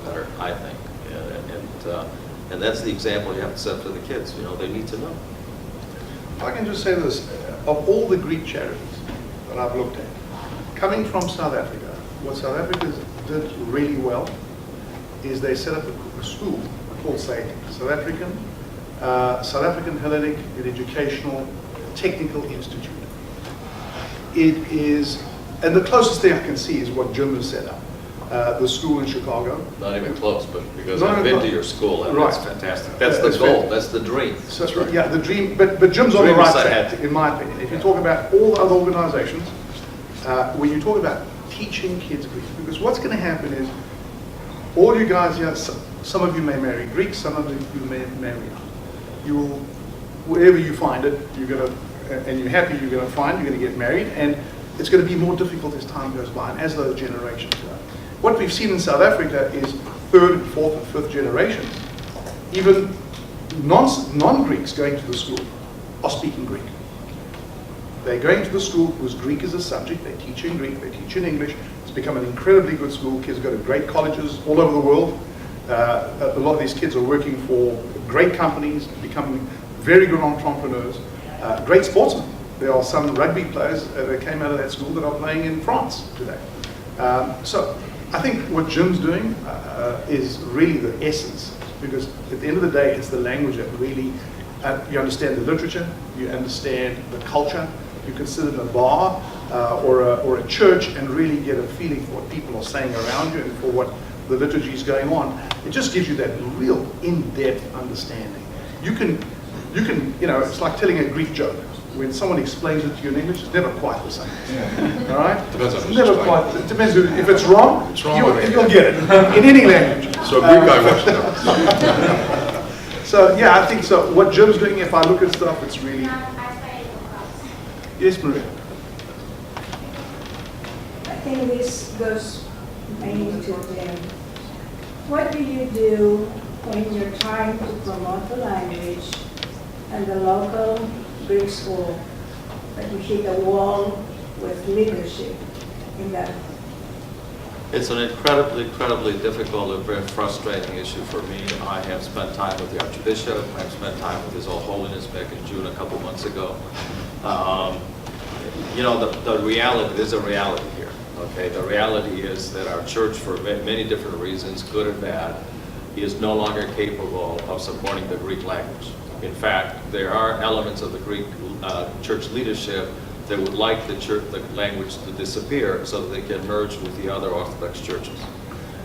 better, I think. And that's the example you have to set for the kids. They need to know. If I can just say this, of all the Greek charities that I've looked at, coming from South Africa, what South Africa did really well is they set up a school called SAIT, South African Hellenic and Educational Technical Institute. It is, and the closest thing I can see is what Jim has set up, the school in Chicago. Not even close, but because Not I've even been close. to your school, and Right. it's fantastic. That's the That's goal. fair. That's the dream. So, That's right. Yeah, the dream, but Jim's on the Dream right is track, ahead. in my opinion. If you talk about all the other organizations, when you talk about teaching kids Greek, because what's going to happen is, all you guys here, some of you may marry Greeks, some of you may marry not. You will, wherever you find it, you're going to, and you're happy you're going to find, you're going to get married, and it's going to be more difficult as time goes by, and as those generations go. What we've seen in South Africa is 3rd and 4th and 5th generations, even non-Greeks going to the school are speaking Greek. They're going to the school whose Greek is a subject, they teach in Greek, they teach in English. It's become an incredibly good school. Kids go to great colleges all over the world. A lot of these kids are working for great companies, becoming very good entrepreneurs, great sportsmen. There are some rugby players that came out of that school that are playing in France today. So I think what Jim's doing is really the essence, because at the end of the day, it's the language that really, you understand the literature, you understand the culture, you can sit in a bar or a church and really get a feeling for what people are saying around you and for what the liturgy is going on. It just gives you that real in-depth understanding. You can, it's like telling a Greek joke. When someone explains it to you in English, it's never quite the same. Yeah. All right? Depends on It's who's never explaining. quite. It depends if it's wrong. It's wrong. You'll get it in any language. So a Greek guy wants to know. So yeah, I think so. What Jim's doing, if I look at stuff, it's really. Yes, Maria. I think this goes mainly to them. What do you do when you're trying to promote the language and the local Greek school, but you hit a wall with leadership in that? It's an incredibly difficult and very frustrating issue for me. I have spent time with the Archbishop. I've spent time with His All Holiness back in June a couple months ago. The reality, there's a reality here, okay? The reality is that our church, for many different reasons, good and bad, is no longer capable of supporting the Greek language. In fact, there are elements of the Greek church leadership that would like the language to disappear so that they can merge with the other Orthodox churches.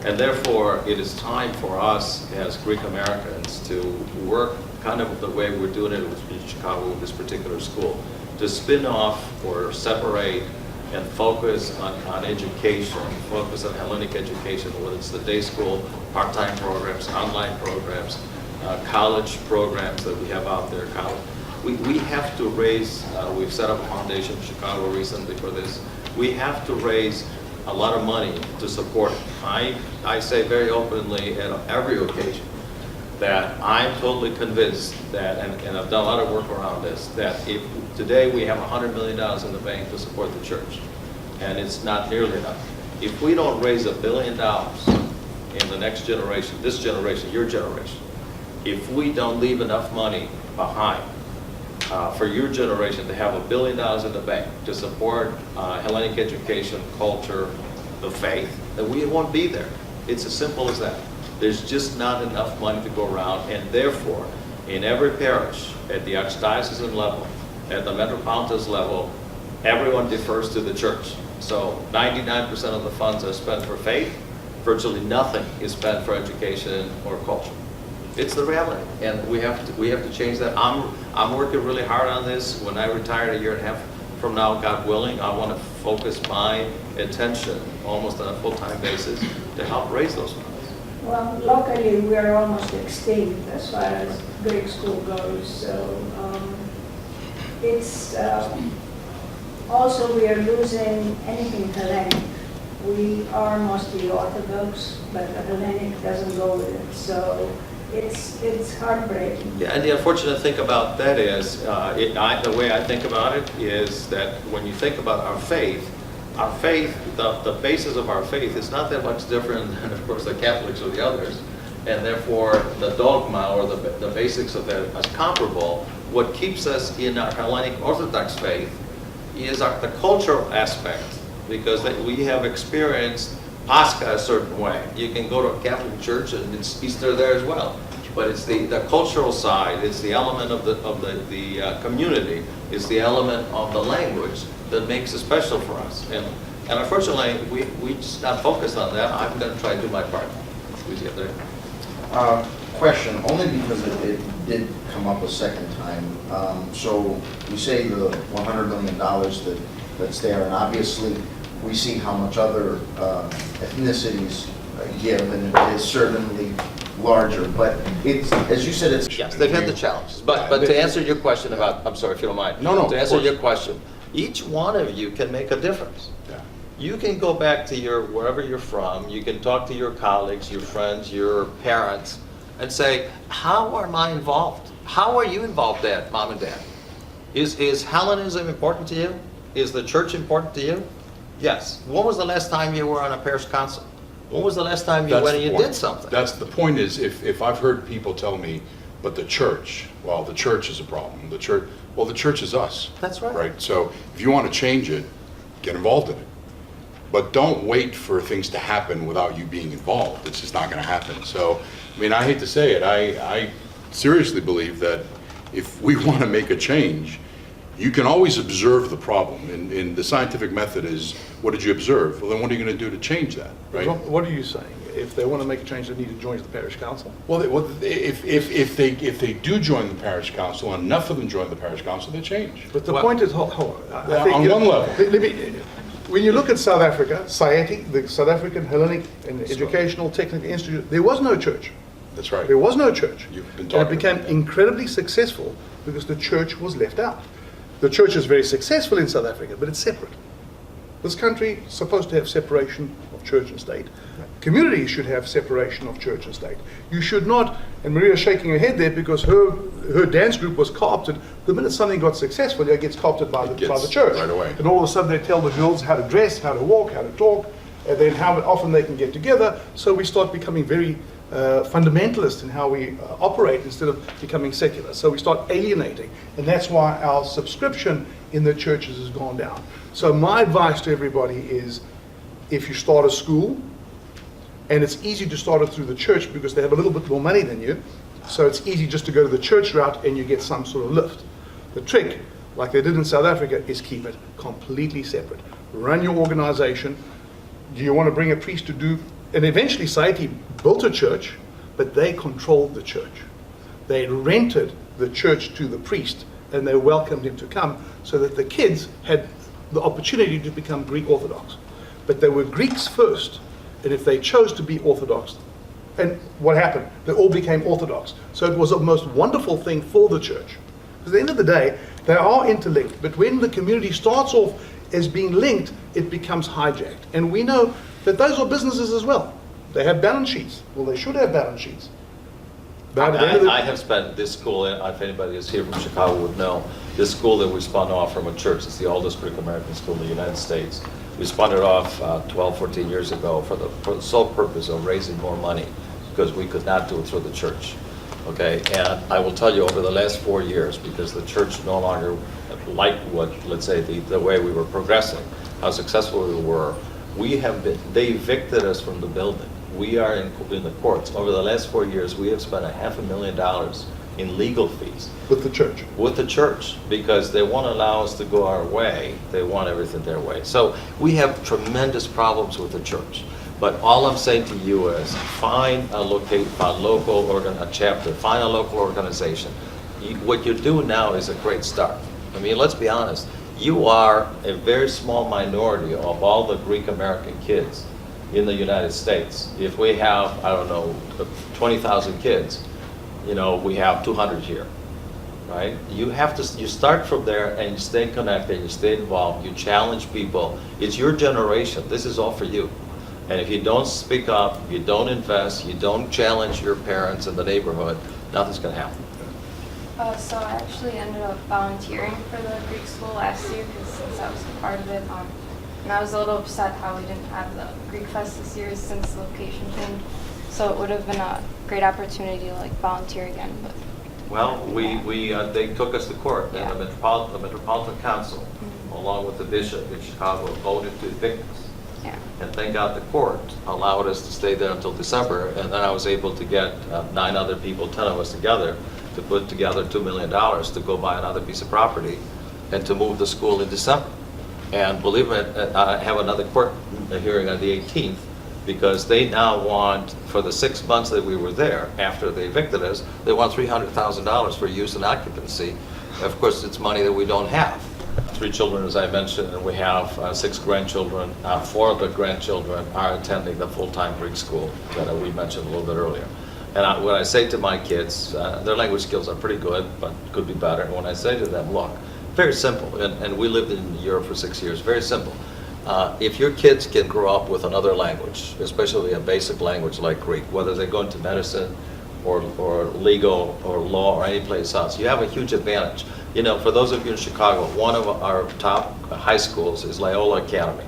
And therefore, it is time for us as Greek Americans to work kind of the way we're doing it in Chicago with this particular school, to spin off or separate and focus on education, focus on Hellenic education, whether it's the day school, part-time programs, online programs, college programs that we have out there. We have to raise, we've set up a foundation in Chicago recently for this. We have to raise a lot of money to support it. I say very openly at every occasion that I'm totally convinced that, and I've done a lot of work around this, that if today we have $100 million in the bank to support the church, and it's not nearly enough. If we don't raise $1 billion in the next generation, this generation, your generation, if we don't leave enough money behind for your generation to have $1 billion in the bank to support Hellenic education, culture, the faith, then we won't be there. It's as simple as that. There's just not enough money to go around, and therefore, in every parish, at the archdiocesan level, at the metropolitan level, everyone defers to the church. So 99% of the funds are spent for faith, virtually nothing is spent for education or culture. It's the reality, and we have to change that. I'm working really hard on this. When I retire a year and a half from now, God willing, I want to focus my attention almost on a full-time basis to help raise those funds. Well, locally, we are almost extinct as far as Greek school goes, so it's also we are losing anything Hellenic. We are mostly Orthodox, but the Hellenic doesn't go with it, so it's heartbreaking. Yeah, and the unfortunate thing about that is, the way I think about it is that when you think about our faith, the basis of our faith is not that much different than, of course, the Catholics or the others, and therefore the dogma or the basics of that is comparable. What keeps us in our Hellenic Orthodox faith is the cultural aspect, because we have experienced Pascha a certain way. You can go to a Catholic church and it's Easter there as well. But it's the cultural side, it's the element of the community, it's the element of the language that makes it special for us. And unfortunately, we just not focused on that. I'm going to try to do my part. Please get there. Question, only because it did come up a second time. So you say the $100 million that's there, and obviously we see how much other ethnicities give, and it is certainly larger, but it's, as you said, it's... Yes, they've had the challenges. But to answer your question about, I'm sorry if you don't mind. No, To answer your question, each one of you can make a difference. Yeah. You can go back to wherever you're from, you can talk to your colleagues, your friends, your parents, and say, how am I involved? How are you involved, Dad, Mom and Dad? Is Hellenism important to you? Is the church important to you? Yes. When was the last time you were on a parish council? When was the last time you went and you did something? That's the point is, if I've heard people tell me, but the church is a problem. The church is us. That's right. Right? So if you want to change it, get involved in it. But don't wait for things to happen without you being involved. It's just not going to happen. So, I mean, I hate to say it, I seriously believe that if we want to make a change, you can always observe the problem. And the scientific method is, what did you observe? Well, then what are you going to do to change that, right? What are you saying? If they want to make a change, they need to join the parish council? Well, if they do join the parish council, and enough of them join the parish council, they change. But the point is, hold on. I think, on one level. When you look at South Africa, SAIETI, the South African Hellenic and Educational Technical Institute, there was no church. That's right. There was no church. You've been And talking it became about that. incredibly successful because the church was left out. The church is very successful in South Africa, but it's separate. This country is supposed to have separation of church and state. Communities should have separation of church and state. You should not, and Maria's shaking her head there because her dance group was co-opted. The minute something got successful, it gets co-opted by the church. Right away. And all of a sudden they tell the girls how to dress, how to walk, how to talk, and then how often they can get together. So we start becoming very fundamentalist in how we operate instead of becoming secular. So we start alienating, and that's why our subscription in the churches has gone down. So my advice to everybody is, if you start a school, and it's easy to start it through the church because they have a little bit more money than you, so it's easy just to go to the church route and you get some sort of lift. The trick, like they did in South Africa, is keep it completely separate. Run your organization. Do you want to bring a priest to do, and eventually SAIETI built a church, but they controlled the church. They rented the church to the priest, and they welcomed him to come, so that the kids had the opportunity to become Greek Orthodox. But they were Greeks first, and if they chose to be Orthodox, and what happened? They all became Orthodox. So it was a most wonderful thing for the church. Because at the end of the day, they are interlinked, but when the community starts off as being linked, it becomes hijacked. And we know that those are businesses as well. They have balance sheets. Well, they should have balance sheets. But at the end of the- I have spent this school, if anybody is here from Chicago would know, this school that we spun off from a church, it's the oldest Greek American school in the United States. We spun it off 12, 14 years ago for the sole purpose of raising more money, because we could not do it through the church. Okay, and I will tell you, over the last 4 years, because the church no longer liked what, let's say, the way we were progressing, how successful we were, they evicted us from the building. We are in the courts. Over the last 4 years, we have spent $500,000 in legal fees. with the church. With the church, because they won't allow us to go our way. They want everything their way. So we have tremendous problems with the church. But all I'm saying to you is find a chapter, find a local organization. What you do now is a great start. I mean, let's be honest. You are a very small minority of all the Greek American kids in the United States. If we have, I don't know, 20,000 kids, we have 200 here, right? You start from there and you stay connected, you stay involved, you challenge people. It's your generation. This is all for you. And if you don't speak up, you don't invest, you don't challenge your parents in the neighborhood, nothing's going to happen. So I actually ended up volunteering for the Greek school last year since I was a part of it. And I was a little upset how we didn't have the Greek Fest this year since the location changed. So it would have been a great opportunity to volunteer again. But Well, they took us to court, Yeah. and the Metropolitan Council, along with the bishop in Chicago, voted to evict us. yeah. And thank God the court allowed us to stay there until December, and then I was able to get 9 other people, 10 of us together, to put together $2 million to go buy another piece of property and to move the school in December. And believe it, I have another court hearing on the 18th, because they now want, for the 6 months that we were there, after they evicted us, they want $300,000 for use and occupancy. Of course, it's money that we don't have. 3 children, as I mentioned, and we have 6 grandchildren. 4 of the grandchildren are attending the full-time Greek school that we mentioned a little bit earlier. And when I say to my kids, their language skills are pretty good, but could be better. And when I say to them, look, very simple, and we lived in Europe for 6 years, very simple. If your kids can grow up with another language, especially a basic language like Greek, whether they go into medicine or legal or law or any place else, you have a huge advantage. For those of you in Chicago, one of our top high schools is Loyola Academy.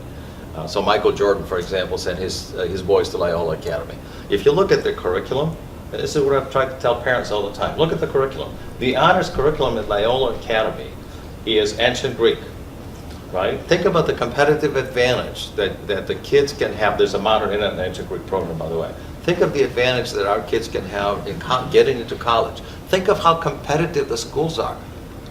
So Michael Jordan, for example, sent his boys to Loyola Academy. If you look at the curriculum, and this is what I've tried to tell parents all the time, look at the curriculum. The honors curriculum at Loyola Academy is ancient Greek, right? Think about the competitive advantage that the kids can have. There's a modern and ancient Greek program, by the way. Think of the advantage that our kids can have in getting into college. Think of how competitive the schools are.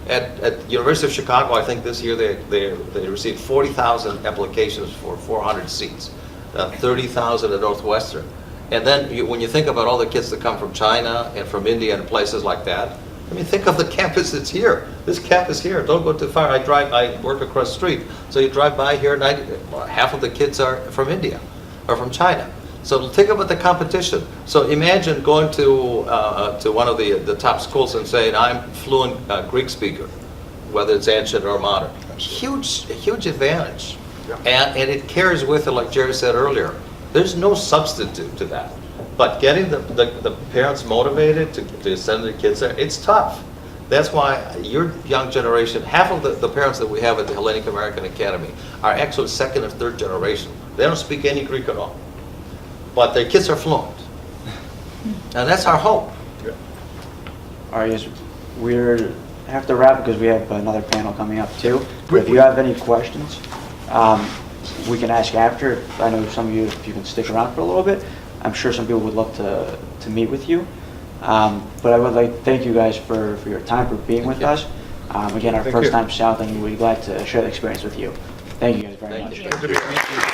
At University of Chicago, I think this year they received 40,000 applications for 400 seats, 30,000 at Northwestern. And then when you think about all the kids that come from China and from India and places like that, I mean, think of the campus that's here. This campus here, don't go too far. I work across the street. So you drive by here, half of the kids are from India or from China. So think about the competition. So imagine going to one of the top schools and saying, I'm fluent Greek speaker, whether it's ancient or modern. Huge advantage. Yeah. And it carries with it, like Jerry said earlier, there's no substitute to that. But getting the parents motivated to send their kids there, it's tough. That's why your young generation, half of the parents that we have at the Hellenic American Academy are actually 2nd and 3rd generation. They don't speak any Greek at all. But their kids are fluent. And that's our hope. All right, yes, we have to wrap because we have another panel coming up too. If you have any questions, we can ask after. I know some of you, if you can stick around for a little bit, I'm sure some people would love to meet with you. But I would like to thank you guys for your time, for being with us. Again, our first time south, and we're glad to share the experience with you. Thank you guys very much. Thank you.